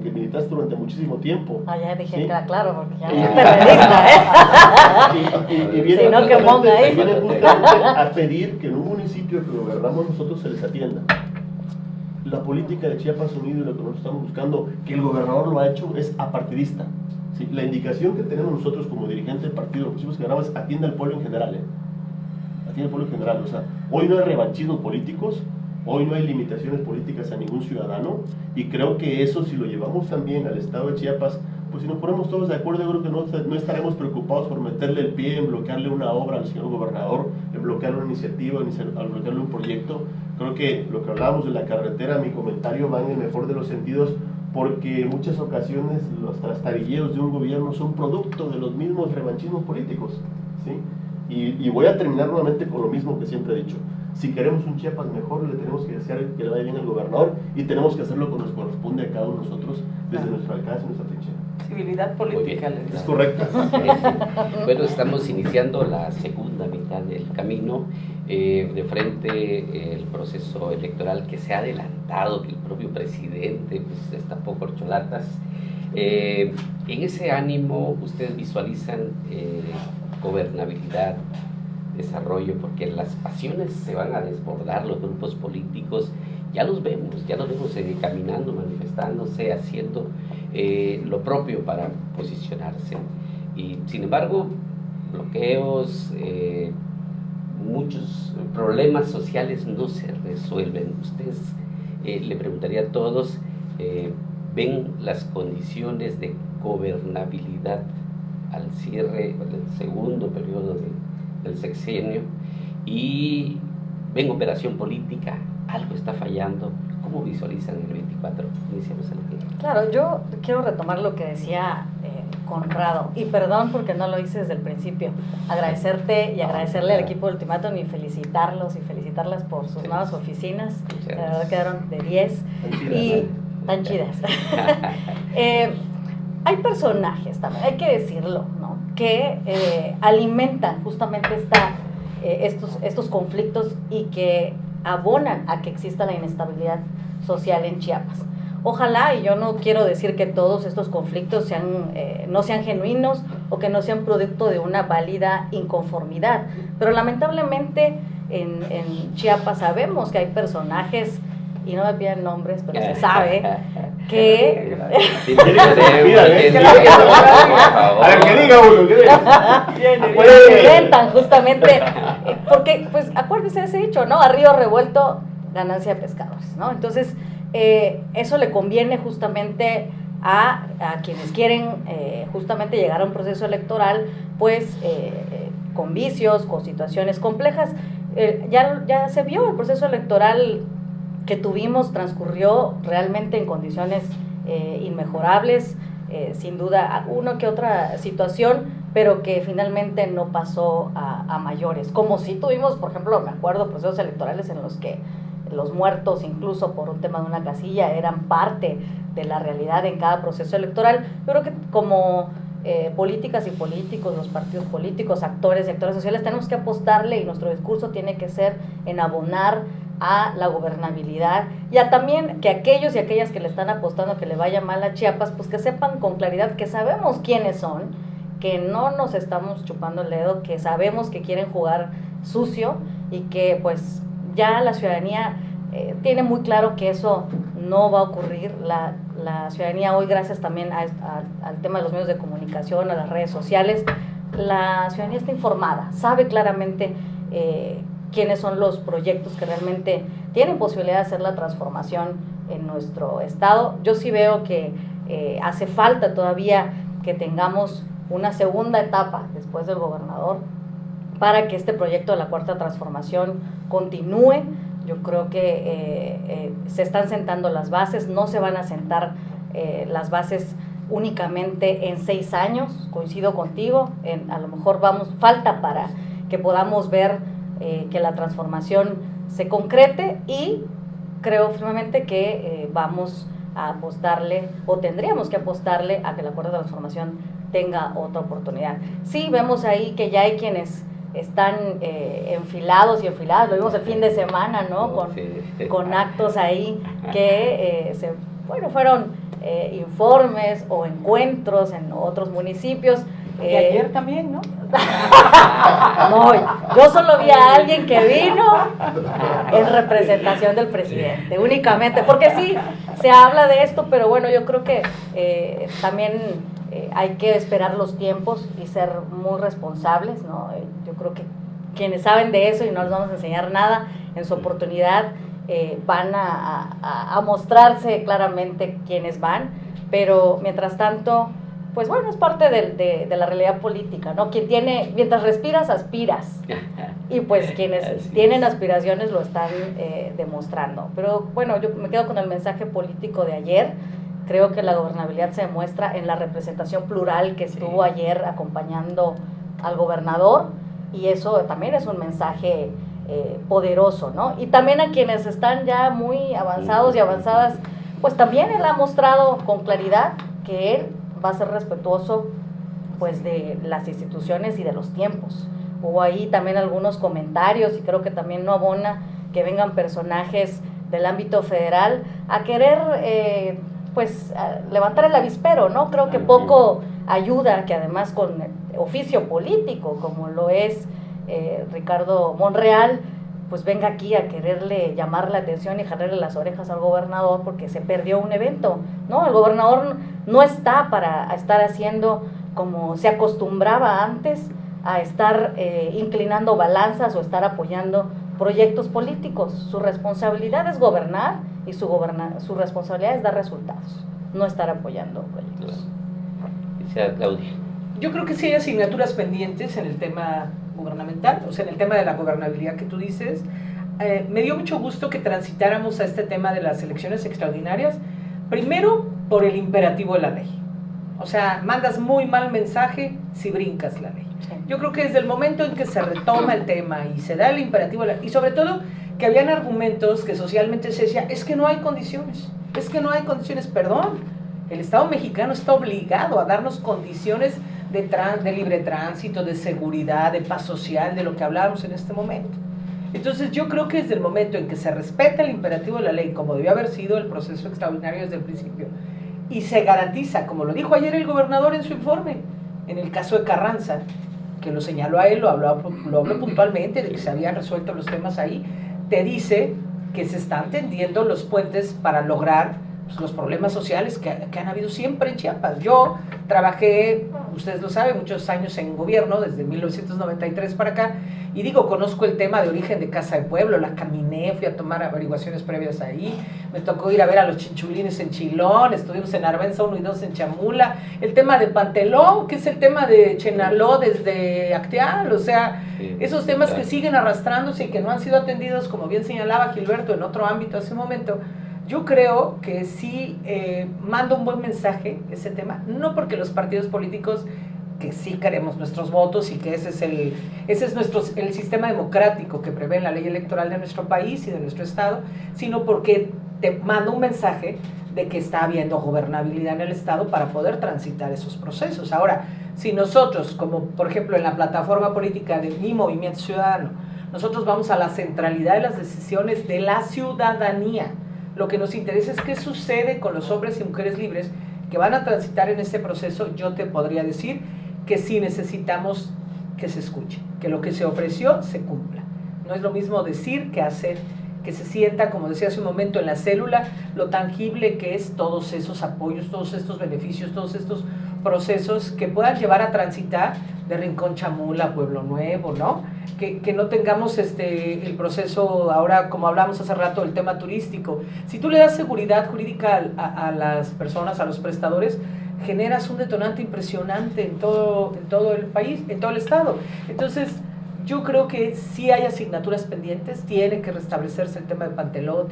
que militaste durante muchísimo tiempo.
Ah, ya dije,
¿sí?
claro, porque ya soy periodista,
Y viene
si no, que ponga ahí.
Viene justamente a pedir que en un municipio que gobernamos nosotros se les atienda. La política de Chiapas Unido y lo que nosotros estamos buscando, que el gobernador lo ha hecho, es apartidista. ¿Sí? La indicación que tenemos nosotros como dirigente del partido, lo que decimos que ganamos, es atiende al pueblo en general. Atiende al pueblo en general. O sea, hoy no hay revanchismos políticos, hoy no hay limitaciones políticas a ningún ciudadano, y creo que eso, si lo llevamos también al estado de Chiapas, pues si nos ponemos todos de acuerdo, yo creo que no estaremos preocupados por meterle el pie en bloquearle una obra al señor gobernador, en bloquearle una iniciativa, en bloquearle un proyecto. Creo que lo que hablábamos de la carretera, mi comentario va en el mejor de los sentidos, porque en muchas ocasiones los trastabilleos de un gobierno son producto de los mismos revanchismos políticos, ¿sí? Y voy a terminar nuevamente con lo mismo que siempre he dicho. Si queremos un Chiapas mejor, le tenemos que desear que le vaya bien al gobernador y tenemos que hacerlo como nos corresponde a cada uno de nosotros desde nuestro alcance y nuestra trinchera.
Civilidad política.
Es correcto.
Bueno, estamos iniciando la segunda mitad del camino. De frente el proceso electoral que se ha adelantado, que el propio presidente pues, destapó corcholatas. En ese ánimo, ustedes visualizan gobernabilidad, desarrollo, porque las pasiones se van a desbordar, los grupos políticos ya los vemos caminando, manifestándose, haciendo lo propio para posicionarse, y sin embargo bloqueos, muchos problemas sociales no se resuelven. Ustedes, le preguntaría a todos, ven las condiciones de gobernabilidad al cierre del segundo periodo del sexenio, y ven operación política, algo está fallando. ¿Cómo visualizan el 24? Iniciamos el día.
Claro, yo quiero retomar lo que decía Conrado, y perdón porque no lo hice desde el principio. Agradecerte y agradecerle al equipo de Ultimátum y felicitarlos y felicitarlas por sus nuevas oficinas. La verdad quedaron de 10 y tan chidas. Hay personajes también, hay que decirlo, ¿no?, que alimentan justamente estos conflictos y que abonan a que exista la inestabilidad social en Chiapas. Ojalá, y yo no quiero decir que todos estos conflictos no sean genuinos o que no sean producto de una válida inconformidad, pero lamentablemente en Chiapas sabemos que hay personajes, y no me piden nombres, pero se sabe que...
A ver, que diga uno, que
inventan justamente, porque, pues, acuérdense de ese dicho, ¿no? A río revuelto, ganancia de pescadores, ¿no? Entonces, eso le conviene justamente a quienes quieren justamente llegar a un proceso electoral, pues, con vicios, con situaciones complejas. Ya se vio el proceso electoral que tuvimos, transcurrió realmente en condiciones inmejorables, sin duda una que otra situación, pero que finalmente no pasó a mayores, como si tuvimos, por ejemplo, me acuerdo, procesos electorales en los que los muertos, incluso por un tema de una casilla, eran parte de la realidad en cada proceso electoral. Yo creo que como políticas y políticos, los partidos políticos, actores y actores sociales, tenemos que apostarle, y nuestro discurso tiene que ser en abonar a la gobernabilidad, y a también que aquellos y aquellas que le están apostando que le vaya mal a Chiapas, pues que sepan con claridad que sabemos quiénes son, que no nos estamos chupando el dedo, que sabemos que quieren jugar sucio, y que pues ya la ciudadanía tiene muy claro que eso no va a ocurrir. La ciudadanía hoy, gracias también al tema de los medios de comunicación, a las redes sociales, la ciudadanía está informada, sabe claramente quiénes son los proyectos que realmente tienen posibilidad de hacer la transformación en nuestro estado. Yo sí veo que hace falta todavía que tengamos una segunda etapa después del gobernador para que este proyecto de la Cuarta Transformación continúe. Yo creo que se están sentando las bases, no se van a sentar las bases únicamente en 6 años, coincido contigo, a lo mejor falta para que podamos ver que la transformación se concrete, y creo firmemente que vamos a apostarle, o tendríamos que apostarle a que la Cuarta Transformación tenga otra oportunidad. Sí, vemos ahí que ya hay quienes están enfilados y enfiladas, lo vimos el fin de semana, ¿no? Con actos ahí que fueron informes o encuentros en otros municipios.
Y ayer también, ¿no?
No, yo solo vi a alguien que vino en representación del presidente, únicamente, porque sí, se habla de esto, pero bueno, yo creo que también hay que esperar los tiempos y ser muy responsables, ¿no? Yo creo que quienes saben de eso, y no les vamos a enseñar nada, en su oportunidad van a mostrarse claramente quiénes van, pero mientras tanto, pues bueno, es parte de la realidad política, ¿no? Mientras respiras, aspiras, y pues quienes tienen aspiraciones lo están demostrando. Pero bueno, yo me quedo con el mensaje político de ayer, Creo que la gobernabilidad se demuestra en la representación plural que estuvo ayer acompañando al gobernador, y eso también es un mensaje poderoso, ¿no? Y también a quienes están ya muy avanzados y avanzadas, pues también él ha mostrado con claridad que él va a ser respetuoso pues de las instituciones y de los tiempos. Hubo ahí también algunos comentarios, y creo que también no abona que vengan personajes del ámbito federal a querer pues levantar el avispero, ¿no? Creo que poco ayuda que además con oficio político, como lo es Ricardo Monreal, pues venga aquí a quererle llamar la atención y jalarle las orejas al gobernador porque se perdió un evento, ¿no? El gobernador no está para estar haciendo como se acostumbraba antes, a estar inclinando balanzas o estar apoyando proyectos políticos. Su responsabilidad es gobernar, y su responsabilidad es dar resultados, no estar apoyando proyectos.
Dice Claudia.
Yo creo que sí hay asignaturas pendientes en el tema gubernamental, o sea, en el tema de la gobernabilidad que tú dices. Me dio mucho gusto que transitáramos a este tema de las elecciones extraordinarias, primero por el imperativo de la ley. O sea, mandas muy mal mensaje si brincas la ley. Yo creo que desde el momento en que se retoma el tema y se da el imperativo, y sobre todo que habían argumentos que socialmente se decía, es que no hay condiciones, perdón, el Estado mexicano está obligado a darnos condiciones de libre tránsito, de seguridad, de paz social, de lo que hablábamos en este momento. Entonces yo creo que desde el momento en que se respeta el imperativo de la ley, como debió haber sido el proceso extraordinario desde el principio, y se garantiza, como lo dijo ayer el gobernador en su informe, en el caso de Carranza, que lo señaló a él, lo habló puntualmente de que se habían resuelto los temas ahí, te dice que se están tendiendo los puentes para lograr pues, los problemas sociales que han habido siempre en Chiapas. Yo trabajé, ustedes lo saben, muchos años en gobierno, desde 1993 para acá, y digo, conozco el tema de origen de Casa de Pueblo, la caminé, fui a tomar averiguaciones previas ahí, me tocó ir a ver a los chinchulines en Chilón, estuvimos en Arbenza 1 y 2 en Chamula, el tema de Pantelón, que es el tema de Chenaló desde Acteal, o sea, esos temas que siguen arrastrándose y que no han sido atendidos, como bien señalaba Gilberto en otro ámbito hace un momento. Yo creo que sí manda un buen mensaje ese tema, no porque los partidos políticos, que sí queremos nuestros votos y que ese es el sistema democrático que prevé la ley electoral de nuestro país y de nuestro estado, sino porque te manda un mensaje de que está habiendo gobernabilidad en el estado para poder transitar esos procesos. Ahora, si nosotros, como por ejemplo en la plataforma política de mi Movimiento Ciudadano, nosotros vamos a la centralidad de las decisiones de la ciudadanía, lo que nos interesa es qué sucede con los hombres y mujeres libres que van a transitar en este proceso. Yo te podría decir que sí necesitamos que se escuche, que lo que se ofreció se cumpla. No es lo mismo decir que hacer, que se sienta, como decía hace un momento, en la célula, lo tangible que es todos esos apoyos, todos estos beneficios, todos estos procesos que puedan llevar a transitar de Rincón Chamula a Pueblo Nuevo, ¿no? Que no tengamos el proceso, ahora como hablamos hace rato, el tema turístico. Si tú le das seguridad jurídica a las personas, a los prestadores, generas un detonante impresionante en todo el país, en todo el estado. Entonces, yo creo que sí hay asignaturas pendientes, tiene que restablecerse el tema de Panteló,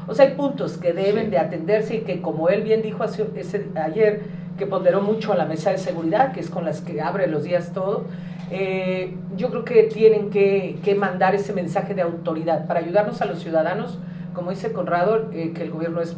o sea, hay puntos que deben de atenderse y que, como él bien dijo ayer, que ponderó mucho a la mesa de seguridad, que es con las que abre los días todo, yo creo que tienen que mandar ese mensaje de autoridad para ayudarnos a los ciudadanos, como dice Conrado, que el gobierno es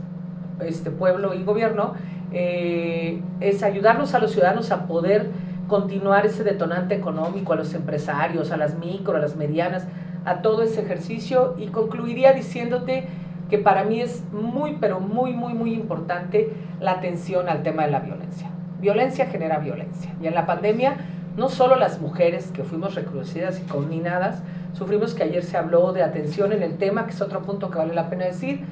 pueblo y gobierno, es ayudarnos a los ciudadanos a poder continuar ese detonante económico, a los empresarios, a las micro, a las medianas, a todo ese ejercicio. Y concluiría diciéndote que para mí es muy, pero muy, muy, muy importante la atención al tema de la violencia. Violencia genera violencia. Y en la pandemia, no solo las mujeres que fuimos recrudecidas y conminadas, sufrimos, que ayer se habló de atención en el tema, que es otro punto que vale la pena decir.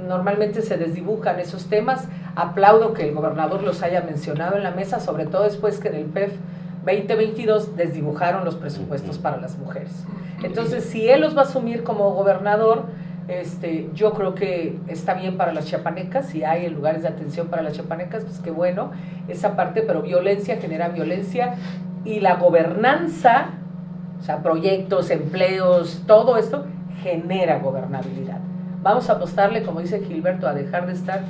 Normalmente se desdibujan esos temas. Aplaudo que el gobernador los haya mencionado en la mesa, sobre todo después que en el PEF 2022 desdibujaron los presupuestos para las mujeres. Entonces, si él los va a asumir como gobernador, yo creo que está bien para las chiapanecas. Si hay lugares de atención para las chiapanecas, pues qué bueno esa parte, pero violencia genera violencia, y la gobernanza, o sea, proyectos, empleos, todo esto genera gobernabilidad. Vamos a apostarle, como dice Gilberto, a dejar de estar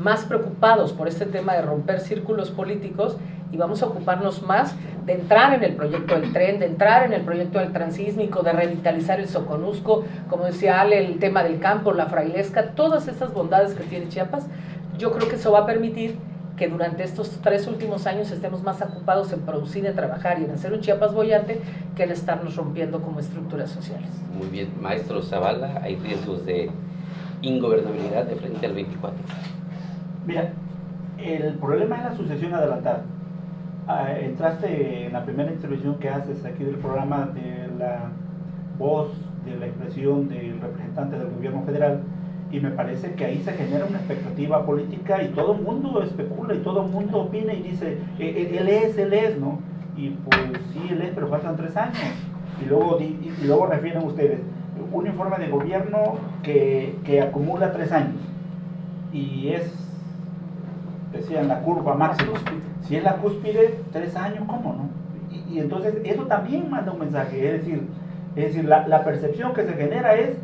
más preocupados por este tema de romper círculos políticos y vamos a ocuparnos más de entrar en el proyecto del tren, de entrar en el proyecto del transísmico, de revitalizar el Soconusco, como decía Ale, el tema del campo, la frailesca, todas estas bondades que tiene Chiapas. Yo creo que eso va a permitir que durante estos 3 últimos años estemos más ocupados en producir, en trabajar y en hacer un Chiapas boyante que en estarnos rompiendo como estructuras sociales.
Muy bien, maestro Zavala, ¿hay riesgos de ingobernabilidad de frente al 24?
Mira, el problema es la sucesión adelantada. Entraste en la primera intervención que haces aquí del programa de la voz, de la expresión del representante del gobierno federal, y me parece que ahí se genera una expectativa política y todo el mundo especula y todo el mundo opina y dice, él es, ¿no? Y pues sí, él es, pero faltan 3 años. Y luego refieren ustedes, un informe de gobierno que acumula 3 años y es, decían, la curva máxima. Si es la cúspide, 3 años, ¿cómo no? Y entonces eso también manda un mensaje, es decir, la percepción que se genera es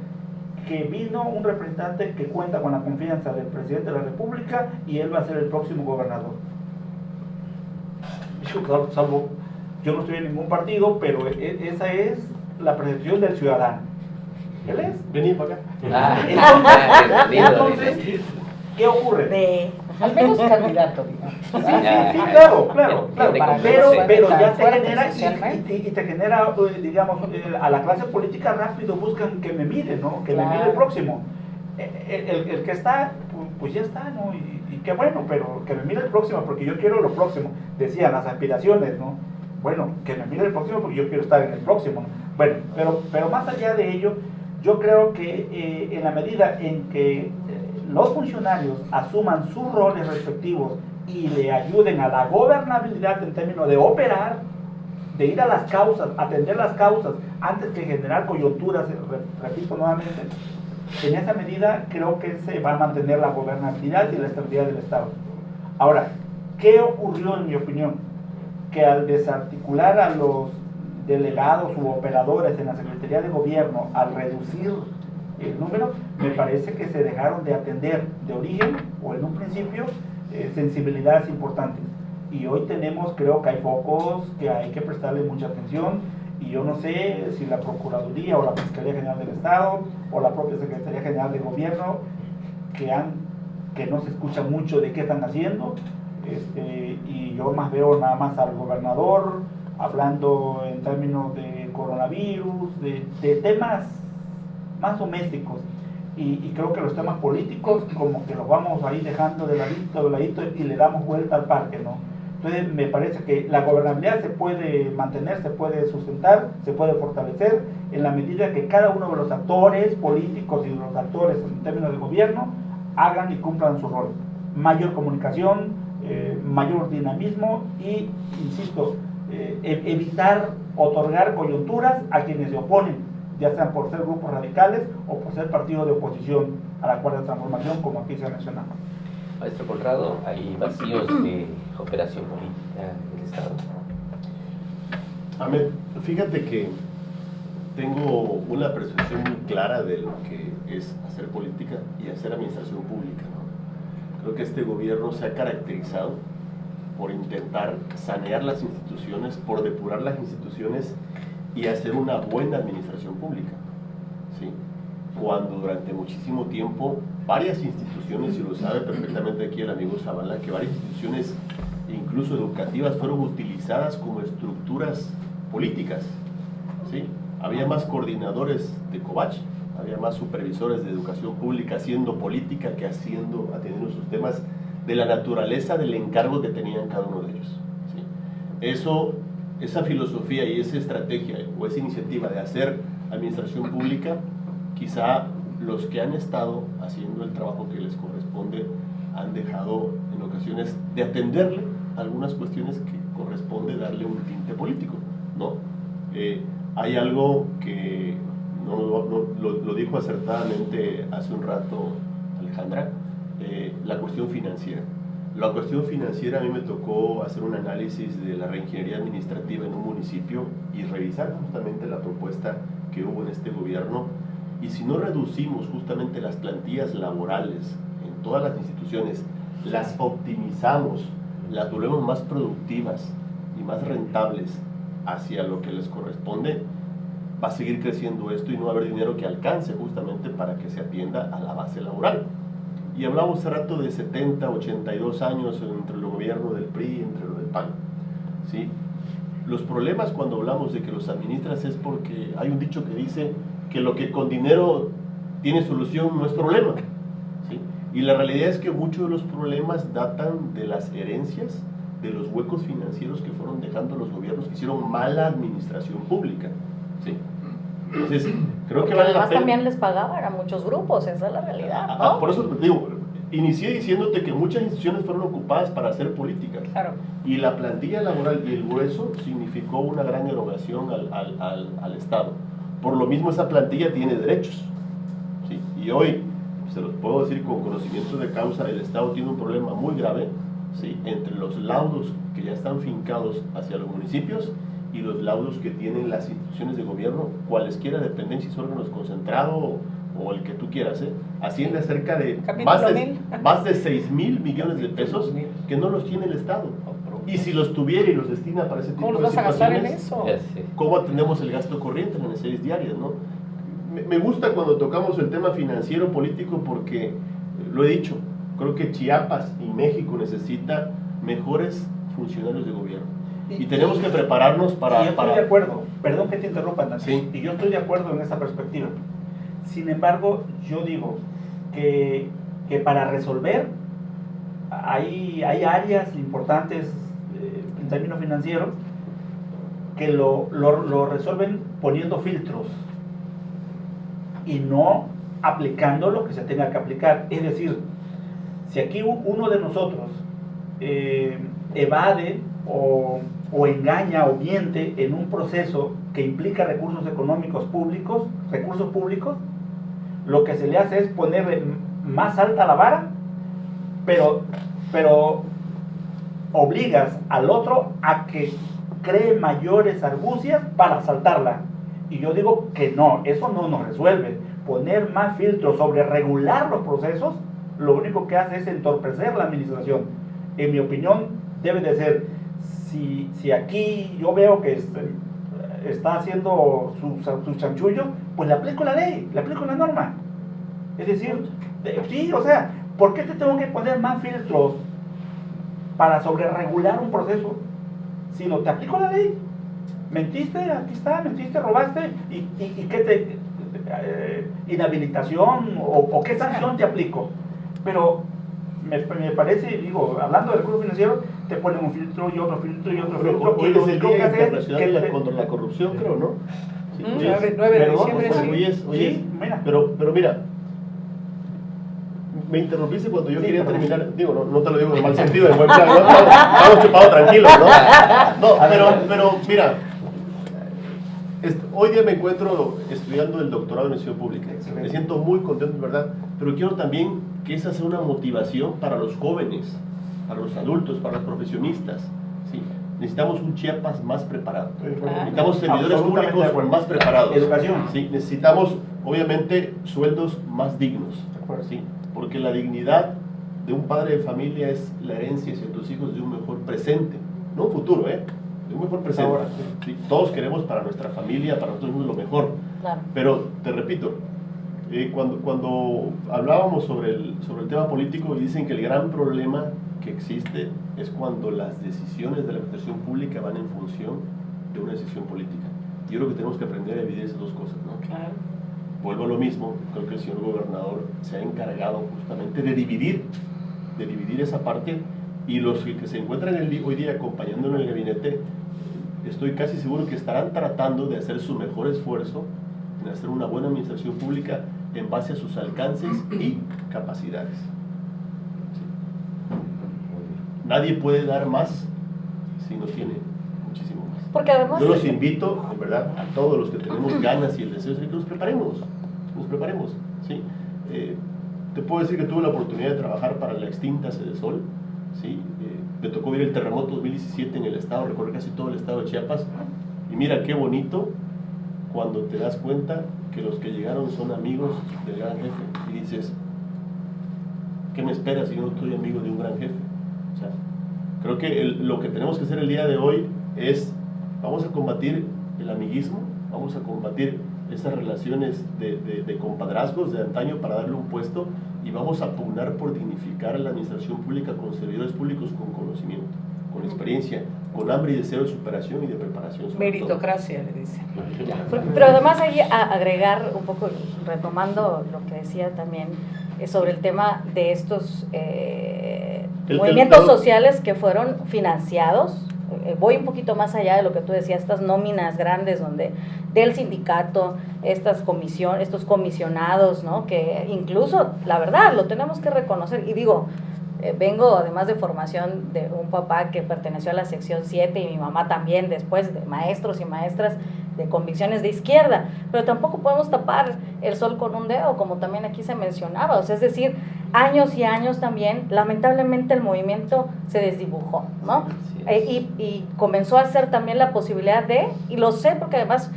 que vino un representante que cuenta con la confianza del presidente de la República y él va a ser el próximo gobernador. Salvo, yo no estoy en ningún partido, pero esa es la percepción del ciudadano. ¿Él es?
Vení para acá.
Entonces, ¿qué ocurre?
Al menos candidato, digamos.
Sí, claro. Pero ya te genera
socialmente.
y te genera, digamos, a la clase política rápido buscan que me mire, ¿no? Que me mire el próximo. El que está, pues ya está, ¿no? Y qué bueno, pero que me mire el próximo porque yo quiero lo próximo. Decían las aspiraciones, ¿no? Bueno, que me mire el próximo porque yo quiero estar en el próximo, ¿no? Bueno, pero más allá de ello, yo creo que en la medida en que los funcionarios asuman sus roles respectivos y le ayuden a la gobernabilidad en términos de operar, de ir a las causas, atender las causas, antes que generar coyunturas, repito nuevamente, en esa medida creo que se va a mantener la gobernabilidad y la estabilidad del Estado. Ahora, ¿qué ocurrió en mi opinión? Que al desarticular a los delegados u operadores en la Secretaría de Gobierno, al reducir el número, me parece que se dejaron de atender de origen o en un principio sensibilidades importantes. Y hoy creo que hay focos que hay que prestarle mucha atención y yo no sé si la Procuraduría o la Fiscalía General del Estado o la propia Secretaría General de Gobierno que no se escucha mucho de qué están haciendo, y yo más veo nada más al gobernador hablando en términos de coronavirus, de temas más domésticos, y creo que los temas políticos como que los vamos ahí dejando de ladito y le damos vuelta al parque, ¿no? Entonces me parece que la gobernabilidad se puede mantener, se puede sustentar, se puede fortalecer en la medida que cada uno de los actores políticos y de los actores en términos de gobierno hagan y cumplan su rol. Mayor comunicación, mayor dinamismo y, insisto, evitar otorgar coyunturas a quienes se oponen, ya sean por ser grupos radicales o por ser partidos de oposición a la Cuarta Transformación, como aquí se ha mencionado.
Maestro Conrado, ¿hay vacíos de operación política en el Estado?
Ahmed, fíjate que tengo una percepción muy clara de lo que es hacer política y hacer administración pública, ¿no? Creo que este gobierno se ha caracterizado por intentar sanear las instituciones, por depurar las instituciones y hacer una buena administración pública, ¿sí? Cuando durante muchísimo tiempo varias instituciones, y lo sabe perfectamente aquí el amigo Zavala, que varias instituciones, incluso educativas, fueron utilizadas como estructuras políticas, ¿sí? Había más coordinadores de Covach, había más supervisores de educación pública haciendo política que atendiendo sus temas de la naturaleza del encargo que tenían cada uno de ellos, ¿sí? Esa filosofía y esa estrategia o esa iniciativa de hacer administración pública, quizá los que han estado haciendo el trabajo que les corresponde han dejado en ocasiones de atenderle algunas cuestiones que corresponde darle un tinte político, ¿no? Hay algo que lo dijo acertadamente hace un rato Alejandra, la cuestión financiera. La cuestión financiera, a mí me tocó hacer un análisis de la reingeniería administrativa en un municipio y revisar justamente la propuesta que hubo en este gobierno, y si no reducimos justamente las plantillas laborales en todas las instituciones las optimizamos, las volvemos más productivas y más rentables hacia lo que les corresponde, va a seguir creciendo esto y no va a haber dinero que alcance justamente para que se atienda a la base laboral. Y hablamos hace rato de 70, 82 años entre el gobierno del PRI y entre lo del PAN, ¿sí? Los problemas cuando hablamos de que los administras es porque hay un dicho que dice que lo que con dinero tiene solución no es problema, ¿sí? Y la realidad es que muchos de los problemas datan de las herencias, de los huecos financieros que fueron dejando los gobiernos que hicieron mala administración pública, ¿sí? Entonces, creo
porque
que vale la
además
pena.
también les pagaban a muchos grupos, esa es la realidad, ¿no?
Por eso digo, inicié diciéndote que muchas instituciones fueron ocupadas para hacer políticas.
Claro.
Y la plantilla laboral y el grueso significó una gran erogación al Estado. Por lo mismo, esa plantilla tiene derechos, ¿sí? Y hoy, se los puedo decir con conocimiento de causa, el Estado tiene un problema muy grave, ¿sí? Entre los laudos que ya están fincados hacia los municipios y los laudos que tienen las instituciones de gobierno, cualesquiera dependencias, órganos concentrados o el que tú quieras, ¿eh? Asciende a cerca de más de 6,000 millones de pesos que no los tiene el Estado. Y si los tuviera y los destina para ese tipo
¿Cómo
de
los vas a gastar en
situaciones,
eso?
¿cómo atendemos el gasto corriente en las necesidades diarias, no? Me gusta cuando tocamos el tema financiero político porque, lo he dicho, creo que Chiapas y México necesita mejores funcionarios de gobierno. Y tenemos que prepararnos para...
Y yo estoy de acuerdo, perdón que te interrumpa, Nancy,
Sí.
y yo estoy de acuerdo en esa perspectiva. Sin embargo, yo digo que para resolver hay áreas importantes en términos financieros que lo resuelven poniendo filtros y no aplicando lo que se tenga que aplicar. Es decir, si aquí uno de nosotros evade o engaña o miente en un proceso que implica recursos económicos públicos, recursos públicos, lo que se le hace es ponerle más alta la vara, pero obligas al otro a que cree mayores argucias para saltarla. Y yo digo que no, eso no nos resuelve. Poner más filtros sobre regular los procesos, lo único que hace es entorpecer la administración. En mi opinión, debe de ser, si aquí yo veo que está haciendo sus chanchullos, pues le aplico la ley, le aplico la norma. Es decir, sí, o sea, ¿por qué te tengo que poner más filtros para sobreregular un proceso? Si no te aplico la ley, mentiste, aquí está, mentiste, robaste, y ¿qué te inhabilitación o qué sanción te aplico? Pero me parece, digo, hablando de recursos financieros, te ponen un filtro y otro filtro y otro filtro.
Hoy
Y lo
es el
único
Día
que hace es
Internacional contra la Corrupción, creo, ¿no? Sí,
9 de diciembre, sí.
Oye,
mira.
pero mira, me interrumpiste cuando yo quería terminar, digo, no te lo digo en mal sentido, en buen plan, ¿no? Estamos chupados tranquilos, ¿no? No, pero mira, hoy día me encuentro estudiando el doctorado en Administración Pública.
Excelente.
Me siento muy contento, ¿verdad? Pero quiero también que esa sea una motivación para los jóvenes, para los adultos, para los profesionistas, ¿sí? Necesitamos un Chiapas más preparado. Necesitamos servidores
Absolutamente
públicos
de acuerdo.
más preparados.
Educación.
Sí, necesitamos, obviamente, sueldos más dignos.
De acuerdo.
¿Sí? Porque la dignidad de un padre de familia es la herencia hacia tus hijos de un mejor presente, no un futuro, de un mejor presente.
Ahora,
Sí, todos queremos para nuestra familia, para nosotros mismos lo mejor.
Claro.
Pero te repito, cuando hablábamos sobre el tema político, y dicen que el gran problema que existe es cuando las decisiones de la administración pública van en función de una decisión política. Yo creo que tenemos que aprender a dividir esas dos cosas, ¿no?
Claro.
Vuelvo a lo mismo, creo que el señor gobernador se ha encargado justamente de dividir esa parte, y los que se encuentran hoy día acompañándolo en el gabinete, estoy casi seguro que estarán tratando de hacer su mejor esfuerzo en hacer una buena administración pública en base a sus alcances y capacidades. Sí. Nadie puede dar más si no tiene muchísimo más.
Porque además...
Yo los invito, en verdad, a todos los que tenemos ganas y el deseo de que nos preparemos, ¿sí? Te puedo decir que tuve la oportunidad de trabajar para la extinta Sedesol, ¿sí? Me tocó ver el terremoto 2017 en el estado, recorrer casi todo el estado de Chiapas, y mira qué bonito cuando te das cuenta que los que llegaron son amigos del gran jefe, y dices, ¿qué me espera si yo no estoy amigo de un gran jefe? O sea, creo que lo que tenemos que hacer el día de hoy es, vamos a combatir el amiguismo, vamos a combatir esas relaciones de compadrazgos de antaño para darle un puesto, y vamos a pugnar por dignificar a la administración pública con servidores públicos con conocimiento, con experiencia, con hambre y deseo de superación y de preparación.
Meritocracia, le dice.
Pero además ahí agregar un poco, retomando lo que decía también, sobre el tema de estos movimientos sociales que fueron financiados. Voy un poquito más allá de lo que tú decías, estas nóminas grandes donde del sindicato, estos comisionados, ¿no? Que incluso, la verdad, lo tenemos que reconocer, y digo, vengo además de formación de un papá que perteneció a la sección 7 y mi mamá también, después de maestros y maestras de convicciones de izquierda, pero tampoco podemos tapar el sol con un dedo, como también aquí se mencionaba, o sea, es decir, años y años también, lamentablemente el movimiento se desdibujó, ¿no? Y comenzó a ser también la posibilidad de, y lo sé porque además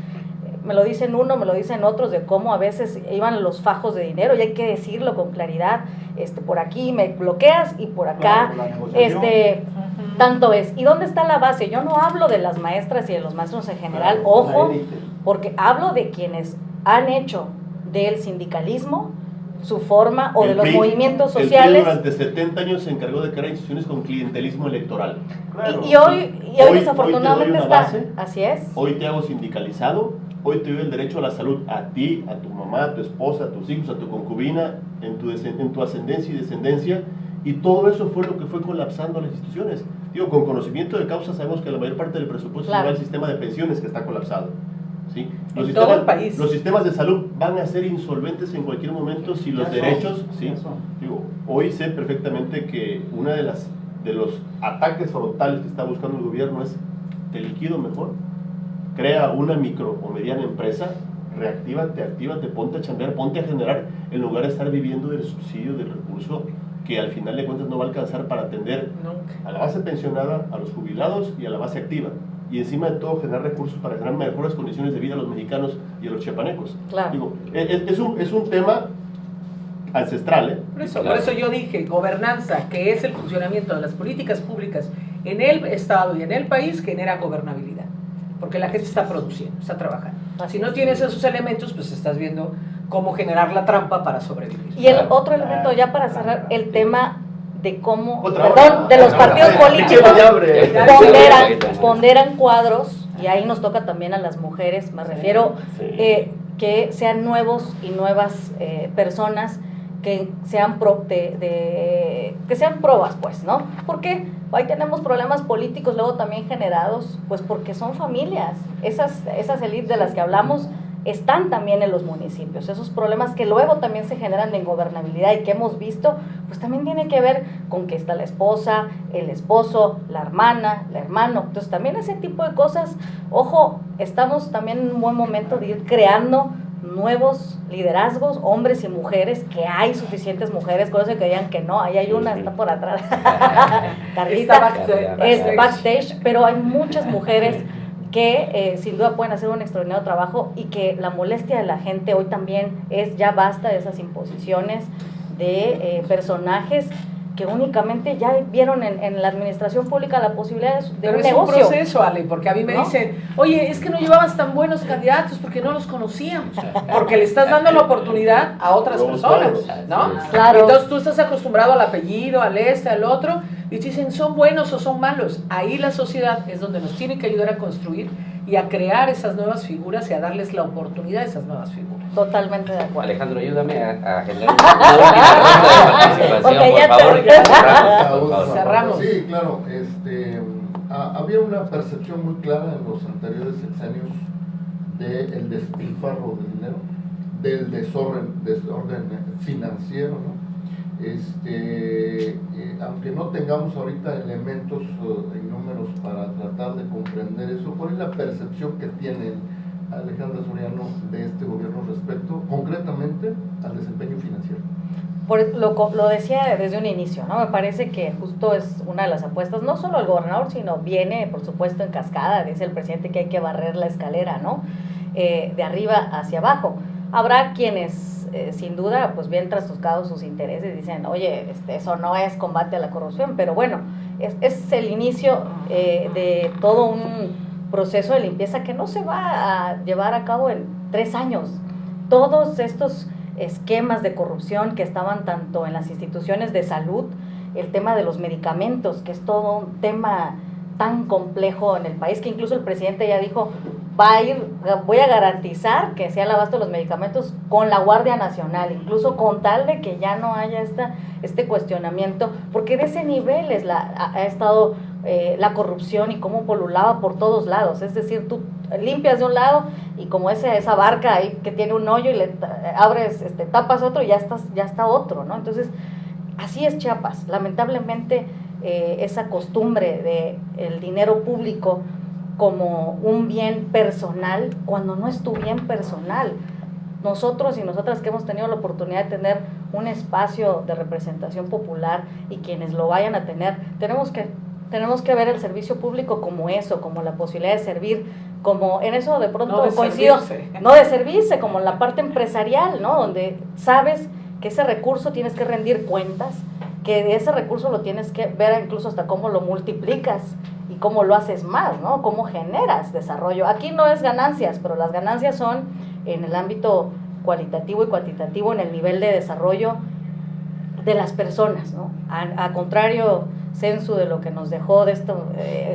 me lo dicen uno, me lo dicen otros, de cómo a veces iban los fajos de dinero, y hay que decirlo con claridad, por aquí me bloqueas y por acá, tanto es. ¿Y dónde está la base? Yo no hablo de las maestras y de los maestros en general, ojo, porque hablo de quienes han hecho del sindicalismo su forma, o de los movimientos sociales.
El PRI durante 70 años se encargó de crear instituciones con clientelismo electoral.
Claro. Y hoy desafortunadamente
hoy
está,
base,
así es.
Hoy te hago sindicalizado, hoy te doy el derecho a la salud a ti, a tu mamá, a tu esposa, a tus hijos, a tu concubina, en tu ascendencia y descendencia, y todo eso fue lo que fue colapsando las instituciones. Digo, con conocimiento de causa sabemos que la mayor parte del presupuesto se va al sistema de pensiones, que está colapsado. ¿Sí? Los sistemas de salud van a ser insolventes en cualquier momento si los derechos, ¿sí? Digo, hoy sé perfectamente que uno de los ataques frontales que está buscando el gobierno es: te liquido mejor, crea una micro o mediana empresa, reactívate, actívate, ponte a chambear, ponte a generar, en lugar de estar viviendo del subsidio, del recurso que al final de cuentas no va a alcanzar para atender a la base pensionada, a los jubilados y a la base activa. Y encima de todo generar recursos para generar mejores condiciones de vida a los mexicanos y a los chiapanecos.
Claro.
Digo, es un tema ancestral,
Por eso yo dije, gobernanza, que es el funcionamiento de las políticas públicas en el Estado y en el país, genera gobernabilidad, porque la gente está produciendo, está trabajando. Si no tienes esos elementos, pues estás viendo cómo generar la trampa para sobrevivir.
Y el otro elemento, ya para cerrar, el tema de cómo, de los partidos políticos ponderan cuadros, y ahí nos toca también a las mujeres, me refiero, que sean nuevos y nuevas personas que sean que sean probas, pues, ¿no? Porque ahí tenemos problemas políticos luego también generados, pues porque son familias, esas élites de las que hablamos están también en los municipios. Esos problemas que luego también se generan de ingobernabilidad y que hemos visto, pues también tiene que ver con que está la esposa, el esposo, la hermana, el hermano. Entonces también ese tipo de cosas, ojo, estamos también en un buen momento de ir creando nuevos liderazgos, hombres y mujeres, que hay suficientes mujeres, con eso que digan que no, ahí hay una, está por atrás, Carlita, es backstage, pero hay muchas mujeres que sin duda pueden hacer un extraordinario trabajo, y que la molestia de la gente hoy también es: ya basta de esas imposiciones de personajes que únicamente ya vieron en la administración pública la posibilidad de un negocio.
Es un proceso, Ale, porque a mí me dicen, oye, es que no llevabas tan buenos candidatos porque no los conocíamos, porque le estás dando la oportunidad a otras personas, ¿no?
Claro.
Entonces tú estás acostumbrado al apellido, al al otro, y te dicen, ¿son buenos o son malos? Ahí la sociedad es donde nos tiene que ayudar a construir y a crear esas nuevas figuras y a darles la oportunidad a esas nuevas figuras.
Totalmente de acuerdo.
Alejandro, ayúdame a generar una participación, por favor.
Cerramos.
Sí, claro. Había una percepción muy clara en los anteriores sexenios del despilfarro de dinero, del desorden financiero, ¿no? Aunque no tengamos ahorita elementos y números para tratar de comprender eso, ¿cuál es la percepción que tiene Alejandra Soriano de este gobierno respecto concretamente al desempeño financiero?
Lo decía desde un inicio, ¿no? Me parece que justo es una de las apuestas, no solo al gobernador, sino viene, por supuesto, en cascada. Dice el presidente que hay que barrer la escalera, ¿no? De arriba hacia abajo. Habrá quienes, sin duda, pues bien trastocados sus intereses, dicen, oye, eso no es combate a la corrupción, pero bueno, es el inicio de todo un proceso de limpieza que no se va a llevar a cabo en 3 años. Todos estos esquemas de corrupción que estaban tanto en las instituciones de salud, el tema de los medicamentos, que es todo un tema tan complejo en el país, que incluso el presidente ya dijo, voy a garantizar que sea el abasto de los medicamentos con la Guardia Nacional, incluso con tal de que ya no haya este cuestionamiento, porque de ese nivel ha estado la corrupción y cómo polulaba por todos lados. Es decir, tú limpias de un lado y como esa barca ahí que tiene un hoyo y le abres, tapas otro y ya está otro, ¿no? Entonces, así es Chiapas. Lamentablemente, esa costumbre de el dinero público como un bien personal, cuando no es tu bien personal. Nosotros y nosotras que hemos tenido la oportunidad de tener un espacio de representación popular y quienes lo vayan a tener, tenemos que ver el servicio público como eso, como la posibilidad de servir, como en eso de pronto
no de
coincido,
servirse.
no de servirse, como en la parte empresarial, ¿no? Donde sabes que ese recurso tienes que rendir cuentas, que de ese recurso lo tienes que ver incluso hasta cómo lo multiplicas y cómo lo haces más, ¿no? Cómo generas desarrollo. Aquí no es ganancias, pero las ganancias son en el ámbito cualitativo y cuantitativo, en el nivel de desarrollo de las personas, ¿no? A contrario, Censu, de lo que nos dejó de este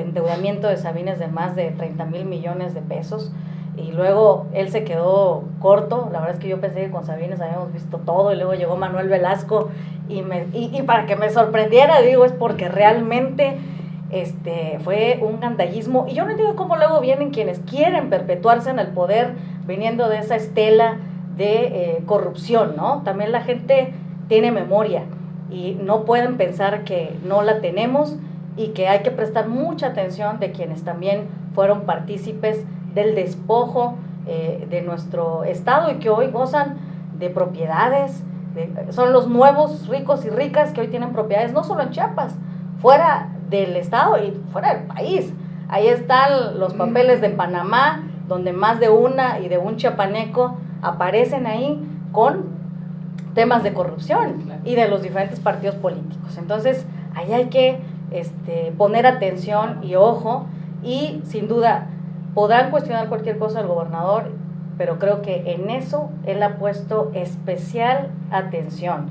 endeudamiento de Sabines de más de 30,000 millones de pesos, y luego él se quedó corto. La verdad es que yo pensé que con Sabines habíamos visto todo, y luego llegó Manuel Velasco, y para que me sorprendiera, digo, es porque realmente fue un gandallismo, y yo no entiendo cómo luego vienen quienes quieren perpetuarse en el poder, viniendo de esa estela de corrupción, ¿no? También la gente tiene memoria, y no pueden pensar que no la tenemos, y que hay que prestar mucha atención de quienes también fueron partícipes del despojo de nuestro estado, y que hoy gozan de propiedades, son los nuevos ricos y ricas que hoy tienen propiedades, no solo en Chiapas, fuera del estado y fuera del país. Ahí están los papeles de Panamá, donde más de una y de un chiapaneco aparecen ahí con temas de corrupción y de los diferentes partidos políticos. Entonces, ahí hay que poner atención y ojo, y sin duda podrán cuestionar cualquier cosa al gobernador, pero creo que en eso él ha puesto especial atención.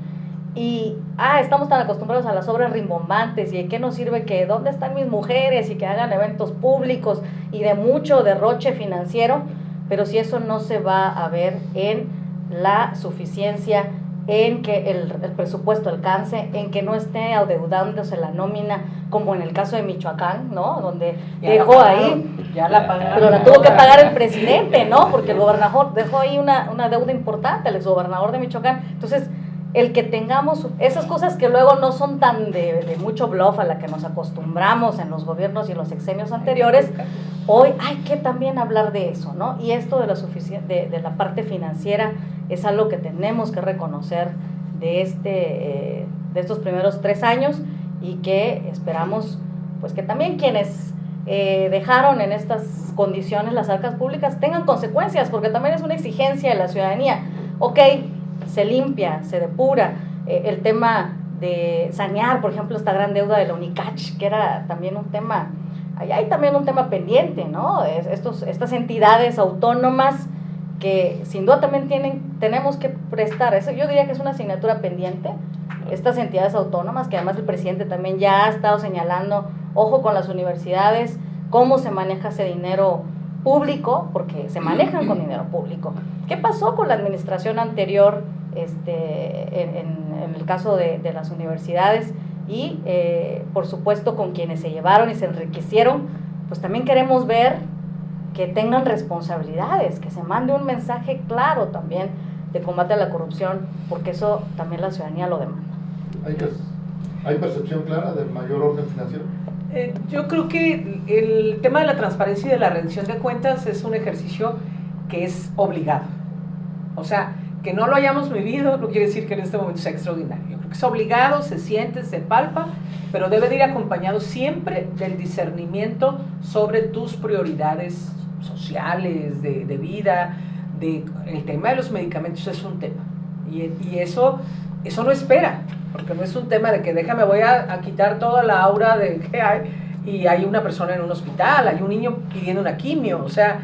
Y estamos tan acostumbrados a las obras rimbombantes, y ¿de qué nos sirve que dónde están mis mujeres y que hagan eventos públicos y de mucho derroche financiero? Pero si eso no se va a ver en la suficiencia, en que el presupuesto alcance, en que no esté adeudándose la nómina, como en el caso de Michoacán, ¿no? Donde
ya
dejó ahí,
ya la pagaron,
pero la tuvo que pagar el presidente, ¿no? Porque el gobernador dejó ahí una deuda importante, el exgobernador de Michoacán. Entonces, el que tengamos esas cosas que luego no son tan de mucho bluff a la que nos acostumbramos en los gobiernos y en los sexenios anteriores, hoy hay que también hablar de eso, ¿no? Y esto de la parte financiera es algo que tenemos que reconocer de estos primeros 3 años, y que esperamos pues que también quienes dejaron en estas condiciones las arcas públicas tengan consecuencias, porque también es una exigencia de la ciudadanía. Ok, se limpia, se depura, el tema de sanear, por ejemplo, esta gran deuda de la UNICACH, que era también un tema, ahí hay también un tema pendiente, ¿no? Estas entidades autónomas que sin duda también tenemos que prestar, eso yo diría que es una asignatura pendiente, estas entidades autónomas, que además el presidente también ya ha estado señalando, ojo con las universidades, cómo se maneja ese dinero público, porque se manejan con dinero público. ¿Qué pasó con la administración anterior en el caso de las universidades? Y por supuesto con quienes se llevaron y se enriquecieron, pues también queremos ver que tengan responsabilidades, que se mande un mensaje claro también de combate a la corrupción, porque eso también la ciudadanía lo demanda.
¿Hay percepción clara del mayor orden financiero?
Yo creo que el tema de la transparencia y de la rendición de cuentas es un ejercicio que es obligado. O sea, que no lo hayamos vivido no quiere decir que en este momento sea extraordinario. Yo creo que es obligado, se siente, se palpa, pero debe de ir acompañado siempre del discernimiento sobre tus prioridades sociales, de vida, el tema de los medicamentos es un tema. Y eso no espera, porque no es un tema de que déjame, voy a quitar toda la aura de que hay, y hay una persona en un hospital, hay un niño pidiendo una quimio. O sea,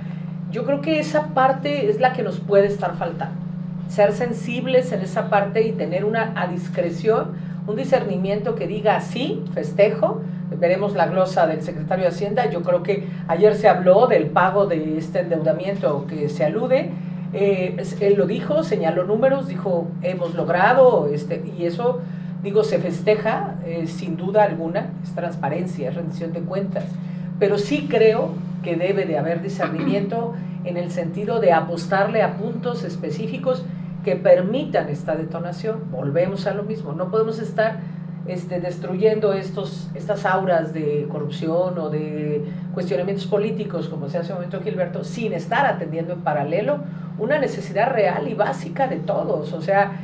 yo creo que esa parte es la que nos puede estar faltando. Ser sensibles en esa parte y tener a discreción, un discernimiento que diga sí, festejo. Veremos la glosa del secretario de Hacienda. Yo creo que ayer se habló del pago de este endeudamiento que se alude. Él lo dijo, señaló números, dijo hemos logrado, y eso, digo, se festeja sin duda alguna, es transparencia, es rendición de cuentas, pero sí creo que debe de haber discernimiento en el sentido de apostarle a puntos específicos que permitan esta detonación. Volvemos a lo mismo, no podemos estar destruyendo estas auras de corrupción o de cuestionamientos políticos, como se hace un momento Gilberto, sin estar atendiendo en paralelo una necesidad real y básica de todos. O sea,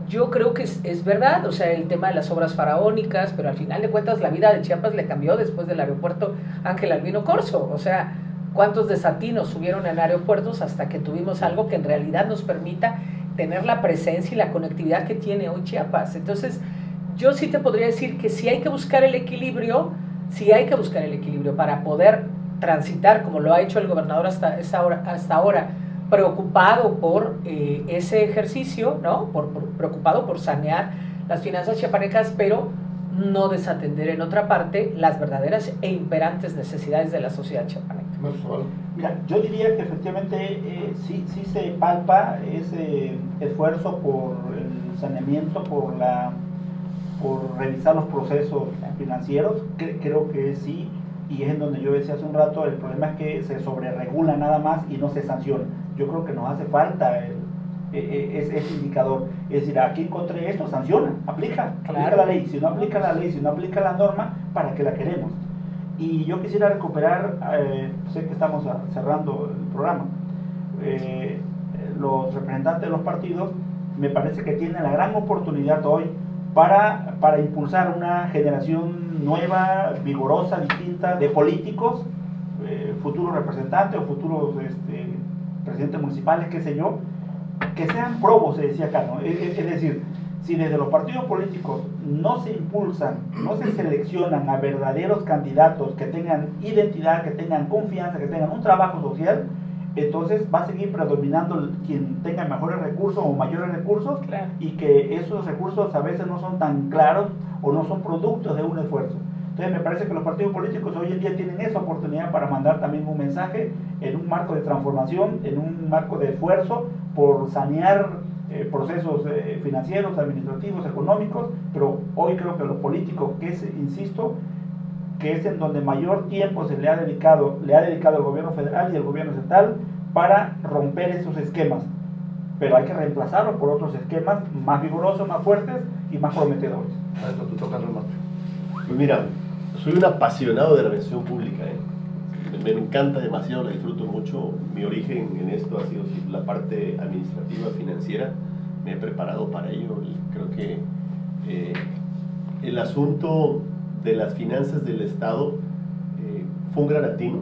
yo creo que es verdad, o sea, el tema de las obras faraónicas, pero al final de cuentas la vida de Chiapas le cambió después del aeropuerto Ángel Albino Corzo. O sea, cuántos desatinos hubieron en aeropuertos hasta que tuvimos algo que en realidad nos permita tener la presencia y la conectividad que tiene hoy Chiapas. Entonces, yo sí te podría decir que sí hay que buscar el equilibrio, para poder transitar, como lo ha hecho el gobernador hasta ahora, preocupado por ese ejercicio, ¿no? Preocupado por sanear las finanzas chiapanecas, pero no desatender en otra parte las verdaderas e imperantes necesidades de la sociedad chiapaneca.
Mira, yo diría que efectivamente sí se palpa ese esfuerzo por el saneamiento, por revisar los procesos financieros. Creo que sí, y es en donde yo decía hace un rato, el problema es que se sobreregula nada más y no se sanciona. Yo creo que nos hace falta ese indicador. Es decir, aquí encontré esto, sanciona, aplica la ley. Si no aplica la ley, si no aplica la norma, ¿para qué la queremos? Y yo quisiera recuperar, sé que estamos cerrando el programa, los representantes de los partidos me parece que tienen la gran oportunidad hoy para impulsar una generación nueva, vigorosa, distinta, de políticos, futuros representantes o futuros presidentes municipales, qué sé yo, que sean probos, se decía acá, ¿no? Es decir, si desde los partidos políticos no se impulsan, no se seleccionan a verdaderos candidatos que tengan identidad, que tengan confianza, que tengan un trabajo social, entonces va a seguir predominando quien tenga mejores recursos o mayores recursos, claro, y que esos recursos a veces no son tan claros o no son productos de un esfuerzo. Entonces me parece que los partidos políticos hoy en día tienen esa oportunidad para mandar también un mensaje en un marco de transformación, en un marco de esfuerzo por sanear procesos financieros, administrativos, económicos, pero hoy creo que los políticos, que es, insisto, que es en donde mayor tiempo le ha dedicado el gobierno federal y el gobierno estatal para romper esos esquemas, pero hay que reemplazarlos por otros esquemas más vigorosos, más fuertes y más prometedores.
Esto tú tocas remate.
Pues mira, soy un apasionado de la administración pública, me encanta demasiado, la disfruto mucho. Mi origen en esto ha sido la parte administrativa, financiera, me he preparado para ello. Creo que el asunto de las finanzas del Estado fue un gran atino.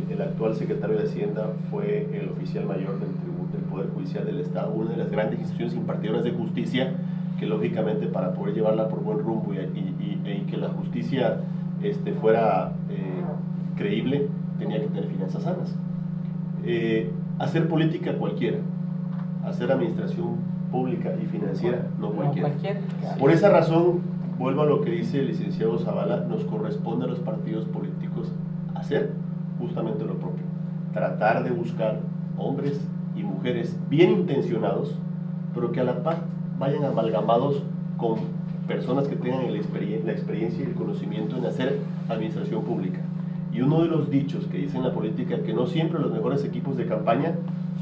El actual secretario de Hacienda fue el oficial mayor del Poder Judicial del Estado, una de las grandes instituciones impartidoras de justicia, que lógicamente para poder llevarla por buen rumbo y que la justicia fuera creíble, tenía que tener finanzas sanas. Hacer política cualquiera, hacer administración pública y financiera no cualquiera. Por esa razón, vuelvo a lo que dice el licenciado Zavala, nos corresponde a los partidos políticos hacer justamente lo propio, tratar de buscar hombres y mujeres bien intencionados, pero que a la par vayan amalgamados con personas que tengan la experiencia y el conocimiento en hacer administración pública. Y uno de los dichos que dice en la política, que no siempre los mejores equipos de campaña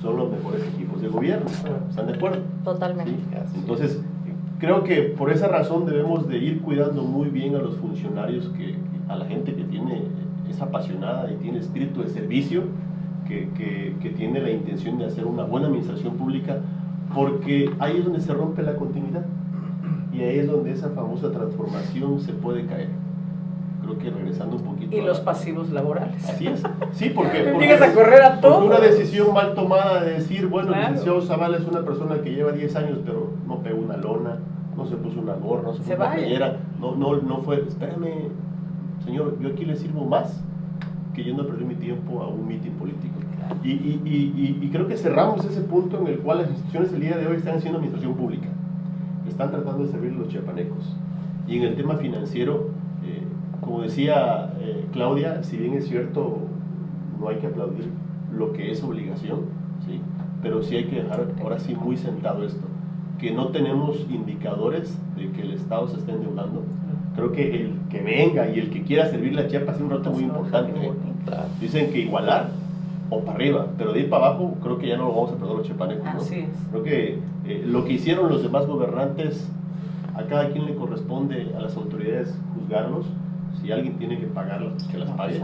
son los mejores equipos de gobierno. ¿Están de acuerdo?
Totalmente.
¿Sí? Entonces, creo que por esa razón debemos de ir cuidando muy bien a los funcionarios, a la gente que es apasionada y tiene espíritu de servicio, que tiene la intención de hacer una buena administración pública, porque ahí es donde se rompe la continuidad y ahí es donde esa famosa transformación se puede caer. creo que regresando un poquito.
Y los pasivos laborales.
Así es. Sí, porque
Empiezas a correr a todo.
una decisión mal tomada de decir, bueno,
Claro.
el licenciado Zavala es una persona que lleva 10 años, pero no pegó una lona, no se puso una gorra, no se puso una
vaya.
playera, no fue, espérame, señor, yo aquí le sirvo más que yendo a perder mi tiempo a un mitin político. Y creo que cerramos ese punto en el cual las instituciones el día de hoy están haciendo administración pública, están tratando de servir a los chiapanecos. Y en el tema financiero, como decía Claudia, si bien es cierto, no hay que aplaudir lo que es obligación, ¿sí? Pero sí hay que dejar ahora sí muy sentado esto, que no tenemos indicadores de que el Estado se esté endeudando. Creo que el que venga y el que quiera servirle a Chiapas es un reto muy importante. Dicen que igualar o para arriba, pero de ir para abajo creo que ya no lo vamos a perder los chiapanecos, ¿no?
Así es.
Creo que lo que hicieron los demás gobernantes, a cada quien le corresponde a las autoridades juzgarlos. Si alguien tiene que pagarlas, pues que las pague,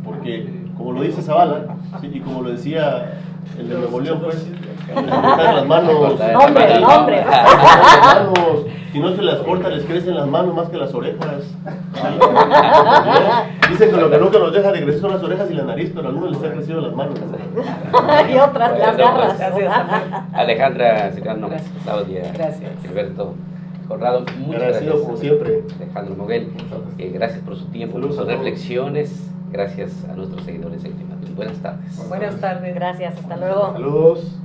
porque como lo dice Zavala, ¿sí? Y como lo decía el de Nuevo León, pues les cortan las manos,
Nombre.
si no se las corta les crecen las manos más que las orejas. Dicen que lo que nunca nos deja de crecer son las orejas y la nariz, pero a algunos les han crecido las manos.
Y otras, las garras.
Alejandra Serrano,
Gracias.
Claudia,
Gracias.
Gilberto Conrado, muchas
Agradecido
gracias.
como siempre.
Alejandro Moguel, gracias por su tiempo, por sus
Saludos a todos.
reflexiones, gracias a nuestros seguidores en Climatum. Buenas tardes.
Buenas tardes.
Gracias, hasta luego.
Saludos.